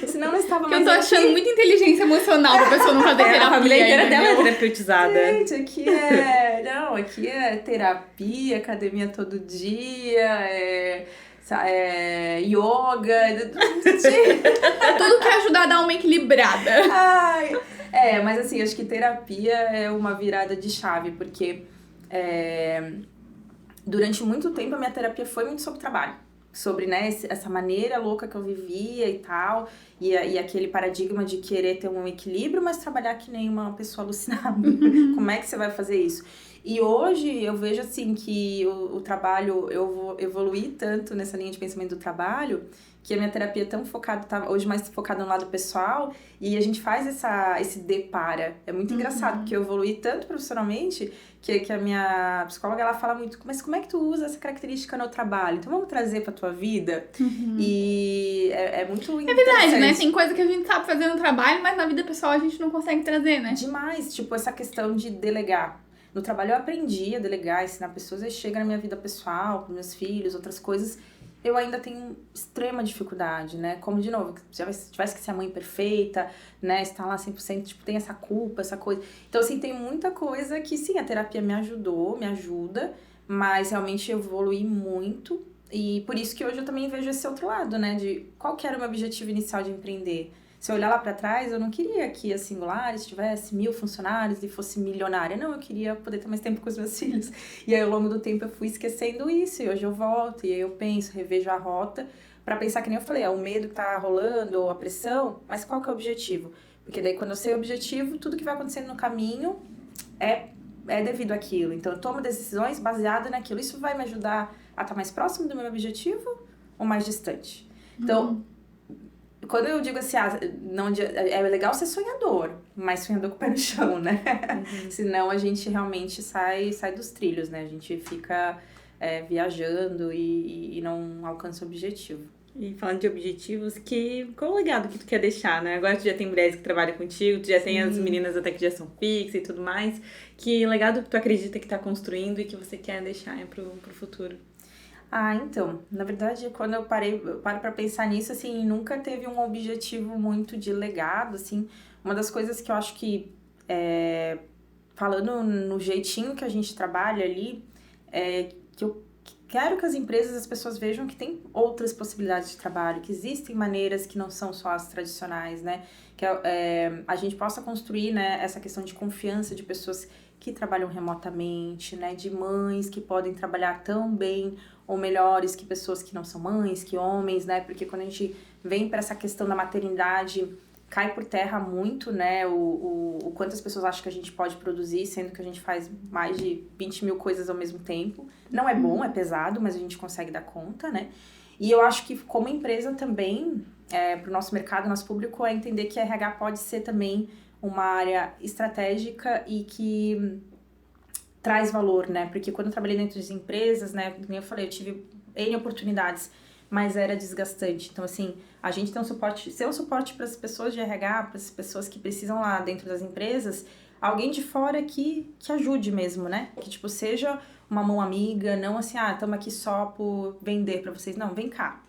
Senão não estava mais. Eu tô achando muita inteligência emocional pra pessoa não fazer terapia. A família inteira dela é terapeutizada. Gente, aqui é terapia, academia todo dia, yoga, tudo que ajudar a dar uma equilibrada. Mas assim, acho que terapia é uma virada de chave, porque durante muito tempo a minha terapia foi muito sobre trabalho. Sobre, né, essa maneira louca que eu vivia e tal, e aquele paradigma de querer ter um equilíbrio, mas trabalhar que nem uma pessoa alucinada. Como é que você vai fazer isso? E hoje eu vejo assim que o trabalho, eu vou evoluir tanto nessa linha de pensamento do trabalho, que a minha terapia é tão focada, tá hoje mais focada no lado pessoal, e a gente faz esse depara. É muito engraçado, porque eu evoluí tanto profissionalmente que a minha psicóloga, ela fala muito, mas como é que tu usa essa característica no trabalho? Então vamos trazer pra tua vida? E é muito interessante. É verdade, né? Tem coisa que a gente sabe fazer no trabalho, mas na vida pessoal a gente não consegue trazer, né? Demais, tipo, essa questão de delegar. No trabalho eu aprendi a delegar, ensinar pessoas, aí chega na minha vida pessoal, com meus filhos, outras coisas, eu ainda tenho extrema dificuldade, né? Como, de novo, se tivesse que ser a mãe perfeita, né? Estar lá 100%, tipo, tem essa culpa, essa coisa. Então, assim, tem muita coisa que, sim, a terapia me ajudou, me ajuda, mas realmente eu evoluí muito. E por isso que hoje eu também vejo esse outro lado, né? De qual que era o meu objetivo inicial de empreender. Se eu olhar lá pra trás, eu não queria que a Singulares tivesse 1000 funcionários e fosse milionária. Não, eu queria poder ter mais tempo com os meus filhos. E aí, ao longo do tempo, eu fui esquecendo isso. E hoje eu volto, e aí eu penso, revejo a rota, pra pensar que nem eu falei, o medo que tá rolando, ou a pressão, mas qual que é o objetivo? Porque daí, quando eu sei o objetivo, tudo que vai acontecendo no caminho é devido àquilo. Então, eu tomo decisões baseadas naquilo. Isso vai me ajudar a estar mais próximo do meu objetivo ou mais distante? Então, quando eu digo assim, não, é legal ser sonhador, mas sonhador com o pé no chão, né? Senão a gente realmente sai dos trilhos, né? A gente fica viajando e não alcança o objetivo. E falando de objetivos, qual o legado que tu quer deixar, né? Agora tu já tem mulheres que trabalham contigo, tu já tem as meninas até que já são fixas e tudo mais. Que legado que tu acredita que tá construindo e que você quer deixar pro futuro? Então, na verdade, quando eu paro pra pensar nisso, assim, nunca teve um objetivo muito de legado, assim. Uma das coisas que eu acho que, falando no jeitinho que a gente trabalha ali, que eu quero que as empresas, as pessoas vejam que tem outras possibilidades de trabalho, que existem maneiras que não são só as tradicionais, né? Que a gente possa construir, né, essa questão de confiança de pessoas que trabalham remotamente, né? De mães que podem trabalhar tão bem ou melhores que pessoas que não são mães, que homens, né? Porque quando a gente vem para essa questão da maternidade, cai por terra muito, né? O quantas pessoas acham que a gente pode produzir, sendo que a gente faz mais de 20 mil coisas ao mesmo tempo. Não é bom, é pesado, mas a gente consegue dar conta, né? E eu acho que como empresa também, para o nosso mercado, nosso público, é entender que a RH pode ser também uma área estratégica e que traz valor, né? Porque quando eu trabalhei dentro das empresas, né? Como eu falei, eu tive N oportunidades, mas era desgastante. Então, assim, a gente tem ser um suporte para as pessoas de RH, para as pessoas que precisam lá dentro das empresas, alguém de fora que ajude mesmo, né? Que, tipo, seja uma mão amiga, não assim, estamos aqui só por vender para vocês. Não, vem cá.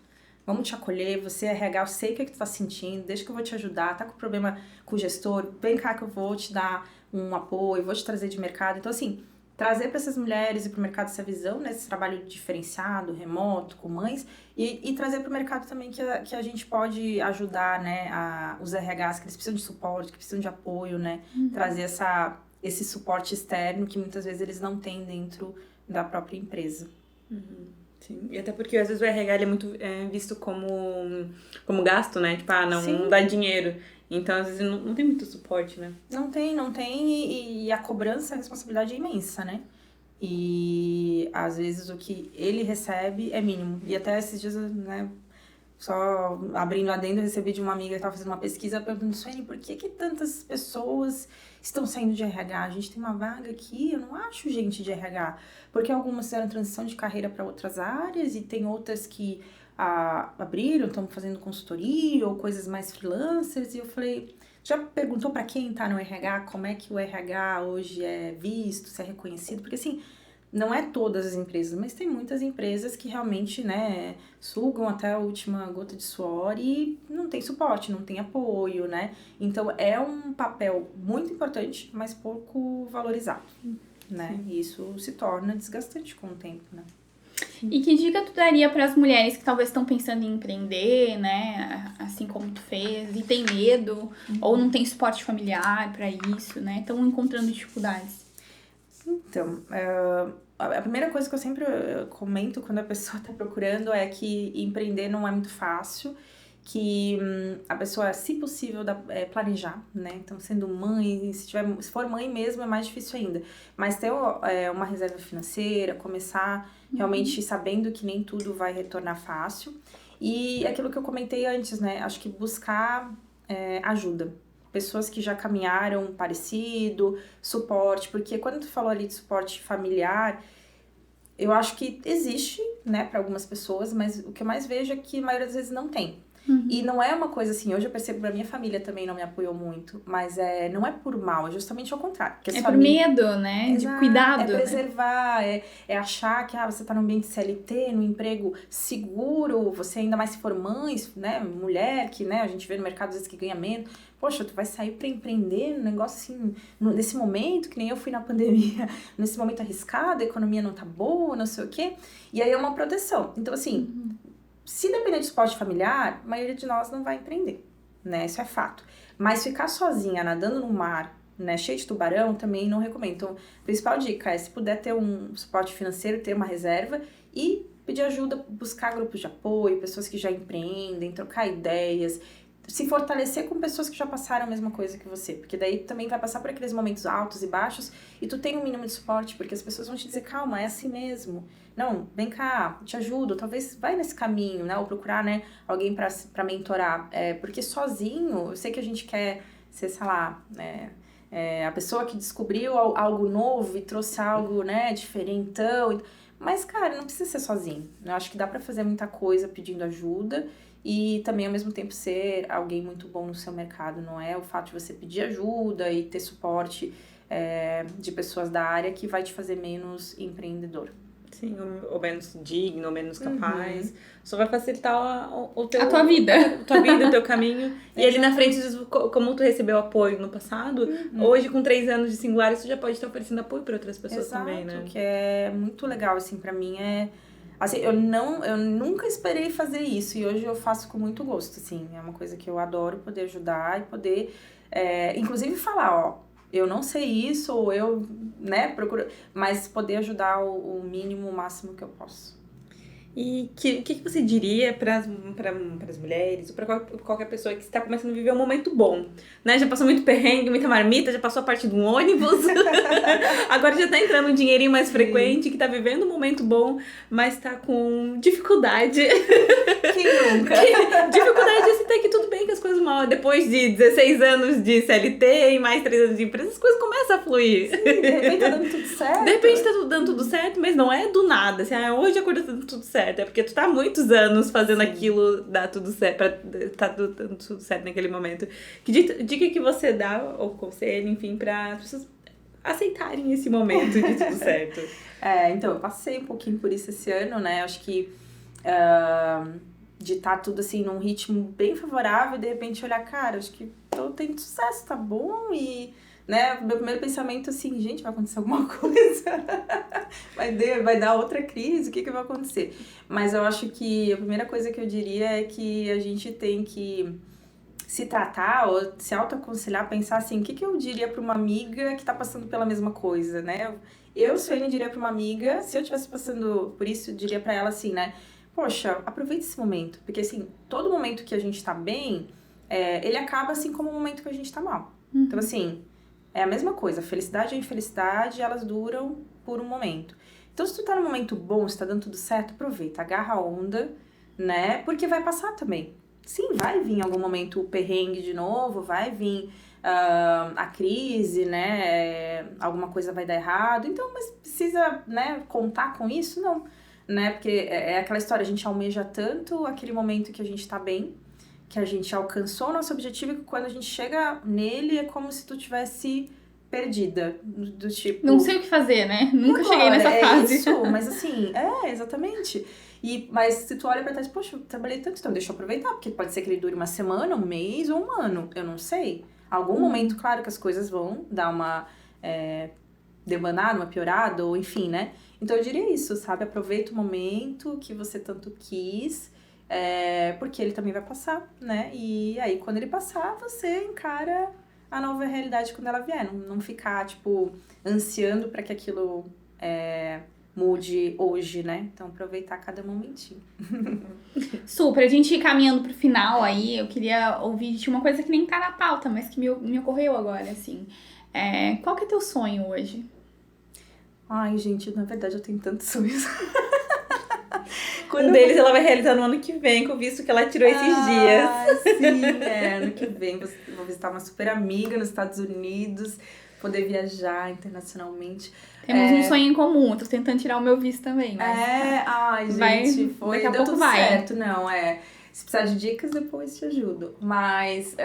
Vamos te acolher, você é RH, eu sei o que tu tá sentindo, deixa que eu vou te ajudar, tá com problema com o gestor, vem cá que eu vou te dar um apoio, vou te trazer de mercado. Então, assim, trazer para essas mulheres e para o mercado essa visão, né, esse trabalho diferenciado, remoto, com mães, e trazer para o mercado também que a gente pode ajudar, né, os RHs que eles precisam de suporte, que precisam de apoio, né, trazer esse suporte externo que muitas vezes eles não têm dentro da própria empresa. Sim, e até porque às vezes o RH ele é muito visto como gasto, né? Tipo, não dá dinheiro. Então, às vezes, não tem muito suporte, né? Não tem, e a cobrança, a responsabilidade é imensa, né? E, às vezes, o que ele recebe é mínimo. E até esses dias, né, só abrindo adendo, eu recebi de uma amiga que estava fazendo uma pesquisa perguntando, Suene, por que tantas pessoas estão saindo de RH? A gente tem uma vaga aqui, eu não acho gente de RH. Porque algumas fizeram transição de carreira para outras áreas e tem outras que abriram, estão fazendo consultoria ou coisas mais freelancers. E eu falei, já perguntou para quem tá no RH como é que o RH hoje é visto, se é reconhecido? Porque assim, não é todas as empresas, mas tem muitas empresas que realmente, né, sugam até a última gota de suor e não tem suporte, não tem apoio, né? Então é um papel muito importante, mas pouco valorizado, né? E isso se torna desgastante com o tempo, né? E que dica tu daria para as mulheres que talvez estão pensando em empreender, né? Assim como tu fez, e tem medo, ou não tem suporte familiar para isso, né? Estão encontrando dificuldades. Então, a primeira coisa que eu sempre comento quando a pessoa está procurando é que empreender não é muito fácil que a pessoa, se possível, planejar, né? Então, sendo mãe, se for mãe mesmo, é mais difícil ainda. Mas ter uma reserva financeira, começar realmente sabendo que nem tudo vai retornar fácil. E aquilo que eu comentei antes, né? Acho que buscar ajuda. Pessoas que já caminharam parecido, suporte. Porque quando tu falou ali de suporte familiar, eu acho que existe, né, para algumas pessoas, mas o que eu mais vejo é que a maioria das vezes não tem. E não é uma coisa assim, hoje eu percebo que a minha família também não me apoiou muito, mas não é por mal, é justamente ao contrário. Por medo, né? Exato, de cuidado. É preservar, é achar que você tá num ambiente CLT, num emprego seguro, você ainda mais se for mãe, né, mulher, que, né, a gente vê no mercado às vezes que ganha menos. Poxa, tu vai sair pra empreender num negócio assim, nesse momento, que nem eu fui na pandemia, nesse momento arriscado, a economia não tá boa, não sei o quê. E aí é uma proteção. Então, assim, se depender de suporte familiar, a maioria de nós não vai empreender, né? Isso é fato. Mas ficar sozinha, nadando no mar, né, cheio de tubarão, também não recomendo. Então, a principal dica é, se puder ter um suporte financeiro, ter uma reserva e pedir ajuda, buscar grupos de apoio, pessoas que já empreendem, trocar ideias, se fortalecer com pessoas que já passaram a mesma coisa que você, porque daí também vai passar por aqueles momentos altos e baixos e tu tem um mínimo de suporte, porque as pessoas vão te dizer, calma, é assim mesmo. Não, vem cá, te ajudo, talvez vai nesse caminho, né, ou procurar, né, alguém pra mentorar, porque sozinho, eu sei que a gente quer ser, sei lá, a pessoa que descobriu algo novo e trouxe algo, né, diferentão, mas, cara, não precisa ser sozinho. Eu acho que dá pra fazer muita coisa pedindo ajuda e também, ao mesmo tempo, ser alguém muito bom no seu mercado. Não é o fato de você pedir ajuda e ter suporte de pessoas da área que vai te fazer menos empreendedor. Sim, ou menos digno, ou menos capaz. Só vai facilitar a tua vida. A tua vida, o teu caminho. E ali na frente, como tu recebeu apoio no passado, hoje com 3 anos de Singulares, tu já pode estar oferecendo apoio para outras pessoas também, né? Que é muito legal, assim, pra mim assim, eu nunca esperei fazer isso e hoje eu faço com muito gosto, assim. É uma coisa que eu adoro poder ajudar e poder, inclusive falar, ó, eu não sei isso, ou eu, né, procuro, mas poder ajudar o mínimo, o máximo que eu posso. E o que você diria para as mulheres, ou para qualquer pessoa que está começando a viver um momento bom, né? Já passou muito perrengue, muita marmita, já passou a parte do ônibus, agora já tá entrando um dinheirinho mais frequente, que tá vivendo um momento bom, mas tá com dificuldade. Quem nunca? Dificuldade de aceitar que tudo bem, que as coisas mal. Depois de 16 anos de CLT e mais 3 anos de empresa, as coisas começam a fluir. Sim, de repente tá dando tudo certo. De repente tá dando tudo certo, mas não é do nada. Assim, hoje acordou dando tudo certo. É porque tu tá há muitos anos fazendo aquilo dar tudo certo, tá dando tudo certo naquele momento. Que dica que você dá, ou conselho, enfim, pra as pessoas aceitarem esse momento de tudo certo? Então, eu passei um pouquinho por isso esse ano, né? Acho que de estar tudo assim num ritmo bem favorável e de repente olhar, cara, acho que tô tendo sucesso, tá bom? E, né, meu primeiro pensamento assim, gente, vai acontecer alguma coisa? vai dar outra crise, o que vai acontecer? Mas eu acho que a primeira coisa que eu diria é que a gente tem que se tratar ou se autoaconselhar, pensar assim, o que eu diria pra uma amiga que tá passando pela mesma coisa, né? Eu, Suene, diria pra uma amiga, se eu estivesse passando por isso, eu diria pra ela assim, né? Poxa, aproveita esse momento, porque assim, todo momento que a gente tá bem, ele acaba assim como o momento que a gente tá mal. Então assim, é a mesma coisa, a felicidade e a infelicidade, elas duram por um momento. Então se tu tá num momento bom, se tá dando tudo certo, aproveita, agarra a onda, né? Porque vai passar também. Sim, vai vir em algum momento o perrengue de novo, vai vir a crise, né? Alguma coisa vai dar errado. Então, mas precisa, né, contar com isso? Não, né? Porque é aquela história, a gente almeja tanto aquele momento que a gente tá bem, que a gente alcançou o nosso objetivo, e que quando a gente chega nele é como se tu tivesse perdida, do tipo... Não sei o que fazer, né? Nunca cheguei nessa fase. Isso, mas assim, exatamente. Mas se tu olha pra trás, poxa, eu trabalhei tanto, então deixa eu aproveitar, porque pode ser que ele dure uma semana, um mês ou um ano, eu não sei. Algum momento, claro que as coisas vão dar uma debanada, uma piorada, ou enfim, né? Então eu diria isso, sabe? Aproveita o momento que você tanto quis, porque ele também vai passar, né? E aí, quando ele passar, você encara a nova realidade quando ela vier. Não ficar, tipo, ansiando pra que aquilo mude hoje, né? Então, aproveitar cada momentinho. Super, a gente ir caminhando pro final aí, eu queria ouvir de uma coisa que nem tá na pauta, mas que me ocorreu agora, assim. Qual que é teu sonho hoje? Ai, gente, na verdade eu tenho tantos sonhos. Um deles ela vai realizar no ano que vem, com o visto que ela tirou esses dias. Sim, ano que vem vou visitar uma super amiga nos Estados Unidos, poder viajar internacionalmente. Temos um sonho em comum, tô tentando tirar o meu visto também, mas... Ai, gente, daqui a deu pouco tudo vai. certo, não, se precisar de dicas, depois te ajudo. Mas,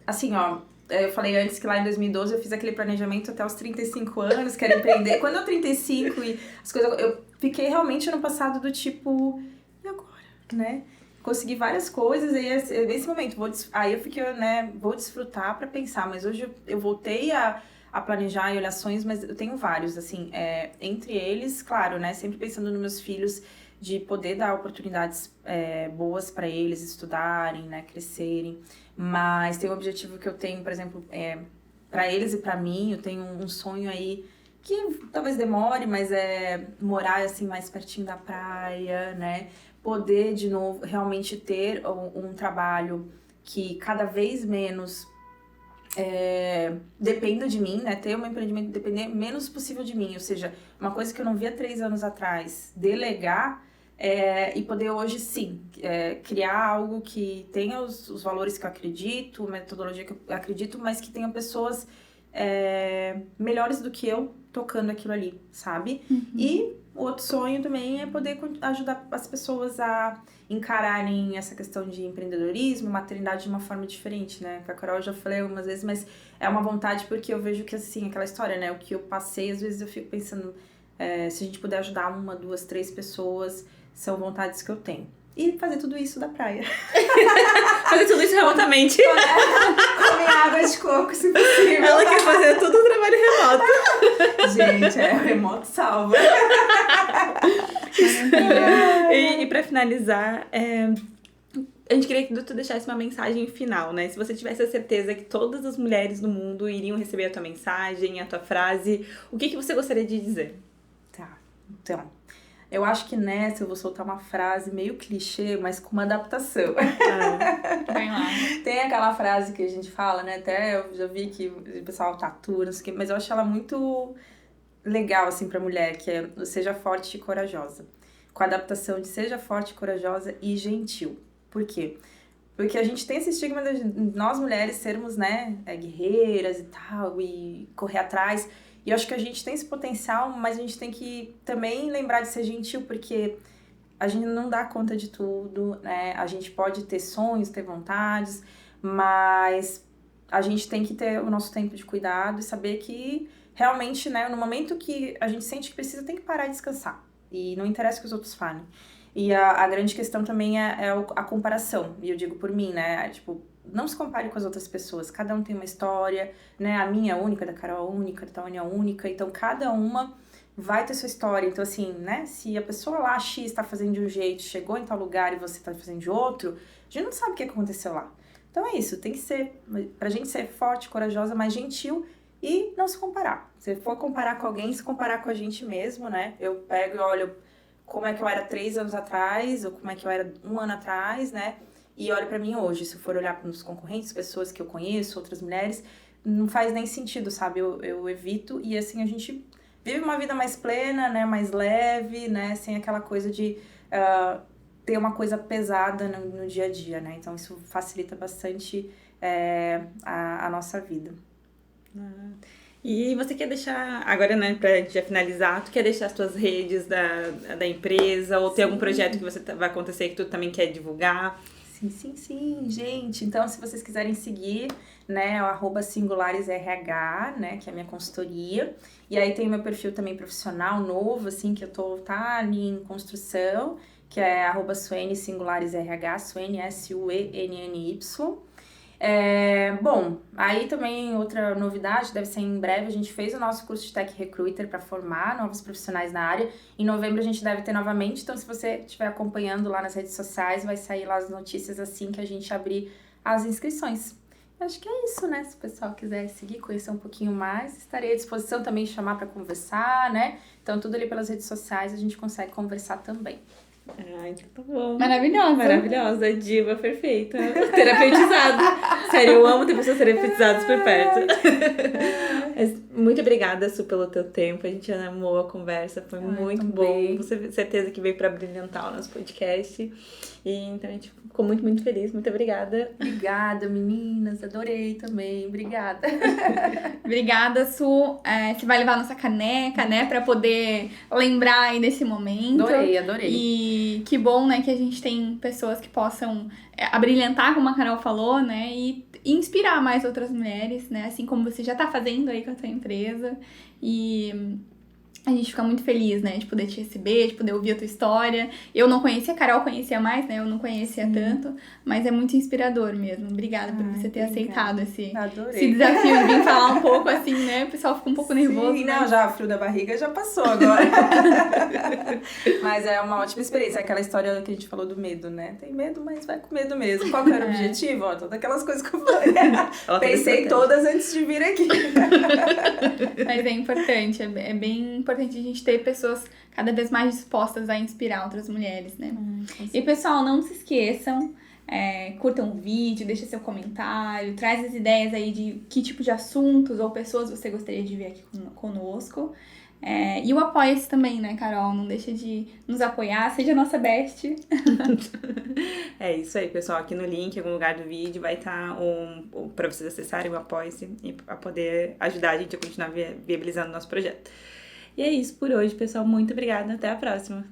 assim, ó, eu falei antes que lá em 2012 eu fiz aquele planejamento até os 35 anos, quero empreender. Quando eu 35 e as coisas... Eu fiquei realmente ano passado do tipo, e agora, né? Consegui várias coisas, e nesse momento, aí eu fiquei, né, vou desfrutar pra pensar. Mas hoje eu voltei a planejar e olhar sonhos, mas eu tenho vários, assim, entre eles, claro, né, sempre pensando nos meus filhos, de poder dar oportunidades boas para eles estudarem, né, crescerem. Mas tem um objetivo que eu tenho, por exemplo, para eles e para mim, eu tenho um sonho aí que talvez demore, mas morar assim mais pertinho da praia, né? Poder de novo realmente ter um trabalho que cada vez menos dependa de mim, né? Ter um empreendimento depender menos possível de mim, ou seja, uma coisa que eu não via 3 anos atrás, delegar e poder hoje sim criar algo que tenha os valores que eu acredito, metodologia que eu acredito, mas que tenha pessoas melhores do que eu tocando aquilo ali, sabe? Uhum. E o outro sonho também é poder ajudar as pessoas a encararem essa questão de empreendedorismo, maternidade de uma forma diferente, né? Com a Carol eu já falei algumas vezes, mas é uma vontade porque eu vejo que, assim, aquela história, né? O que eu passei, às vezes eu fico pensando, se a gente puder ajudar 1, 2, 3 pessoas, são vontades que eu tenho. E fazer tudo isso da praia. Fazer tudo isso remotamente. Comer água de coco, se possível. Ela quer fazer tudo um trabalho remoto. Gente, o remoto salva. E pra finalizar, a gente queria que tu deixasse uma mensagem final, né? Se você tivesse a certeza que todas as mulheres do mundo iriam receber a tua mensagem, a tua frase, o que você gostaria de dizer? Tá, então... Eu acho que nessa eu vou soltar uma frase meio clichê, mas com uma adaptação. Vai lá. Tem aquela frase que a gente fala, né? Até eu já vi que o pessoal tatua, não sei o quê, mas eu acho ela muito legal, assim, pra mulher, que é seja forte e corajosa. Com a adaptação de seja forte, corajosa e gentil. Por quê? Porque a gente tem esse estigma de nós mulheres sermos, né, guerreiras e tal, e correr atrás. E eu acho que a gente tem esse potencial, mas a gente tem que também lembrar de ser gentil, porque a gente não dá conta de tudo, né? A gente pode ter sonhos, ter vontades, mas a gente tem que ter o nosso tempo de cuidado e saber que realmente, né, no momento que a gente sente que precisa, tem que parar e descansar. E não interessa o que os outros falem. E a grande questão também é a comparação. E eu digo por mim, né? Tipo, não se compare com as outras pessoas. Cada um tem uma história, né? A minha é única, da Carol é única, da Tânia é única. Então, cada uma vai ter sua história. Então, assim, né? Se a pessoa lá X tá fazendo de um jeito, chegou em tal lugar e você tá fazendo de outro, a gente não sabe o que aconteceu lá. Então, é isso. Tem que ser, pra gente ser forte, corajosa, mais gentil e não se comparar. Se for comparar com alguém, se comparar com a gente mesmo, né? Eu pego e olho como é que eu era 3 anos atrás, ou como é que eu era 1 ano atrás, né? E olha pra mim hoje, se eu for olhar para os concorrentes, pessoas que eu conheço, outras mulheres, não faz nem sentido, sabe? Eu evito e assim a gente vive uma vida mais plena, né? Mais leve, né? Sem aquela coisa de ter uma coisa pesada no dia a dia, né? Então isso facilita bastante a nossa vida. E você quer deixar, agora, né, pra gente já finalizar, tu quer deixar as tuas redes da empresa ou tem algum projeto que você vai acontecer que tu também quer divulgar? Sim, gente. Então, se vocês quiserem seguir, né, o @singularesrh, né, que é a minha consultoria. E aí tem o meu perfil também profissional novo, assim, que eu tá ali em construção, que é @suene_singularesrh, Suene, SUENNY. Bom, aí também outra novidade, deve ser em breve, a gente fez o nosso curso de Tech Recruiter para formar novos profissionais na área. Em novembro a gente deve ter novamente, então se você estiver acompanhando lá nas redes sociais, vai sair lá as notícias assim que a gente abrir as inscrições. Acho que é isso, né? Se o pessoal quiser seguir, conhecer um pouquinho mais, estarei à disposição também de chamar para conversar, né? Então, tudo ali pelas redes sociais a gente consegue conversar também. Ai, que tá bom. Maravilhosa. Maravilhosa, diva perfeita. Terapeutizada. Sério, eu amo ter pessoas terapeutizadas por perto. Mas muito obrigada, Su, pelo teu tempo. A gente amou a conversa, foi muito bom. Com certeza que veio pra brilhantar o nosso podcast. E então a gente ficou muito, muito feliz. Muito obrigada. Obrigada, meninas. Adorei também. Obrigada. Obrigada, Su. Você vai levar nossa caneca, né? Pra poder lembrar aí desse momento. Adorei. E que bom, né? Que a gente tem pessoas que possam abrilhantar, como a Carol falou, né? E inspirar mais outras mulheres, né? Assim como você já tá fazendo aí com a sua empresa. E a gente fica muito feliz, né? De poder te receber, de poder ouvir a tua história. Eu não conhecia, a Carol conhecia mais, né? Eu não conhecia tanto, mas é muito inspirador mesmo. Obrigada por você ter aceitado esse desafio de vir falar um pouco assim, né? O pessoal fica um pouco nervoso. Sim, não, já o frio da barriga já passou agora. Mas é uma ótima experiência. Aquela história que a gente falou do medo, né? Tem medo, mas vai com medo mesmo. Qual que era o objetivo? Ó, todas aquelas coisas que eu falei. Pensei todas antes de vir aqui. Mas é importante, é bem importante a gente ter pessoas cada vez mais dispostas a inspirar outras mulheres, né? E pessoal, não se esqueçam, curtam o vídeo, deixa seu comentário, traz as ideias aí de que tipo de assuntos ou pessoas você gostaria de ver aqui conosco. E o apoia-se também, né, Carol? Não deixa de nos apoiar, seja a nossa best. É isso aí, pessoal. Aqui no link, em algum lugar do vídeo, vai estar para vocês acessarem o apoia-se e para poder ajudar a gente a continuar viabilizando o nosso projeto. E é isso por hoje, pessoal. Muito obrigada. Até a próxima.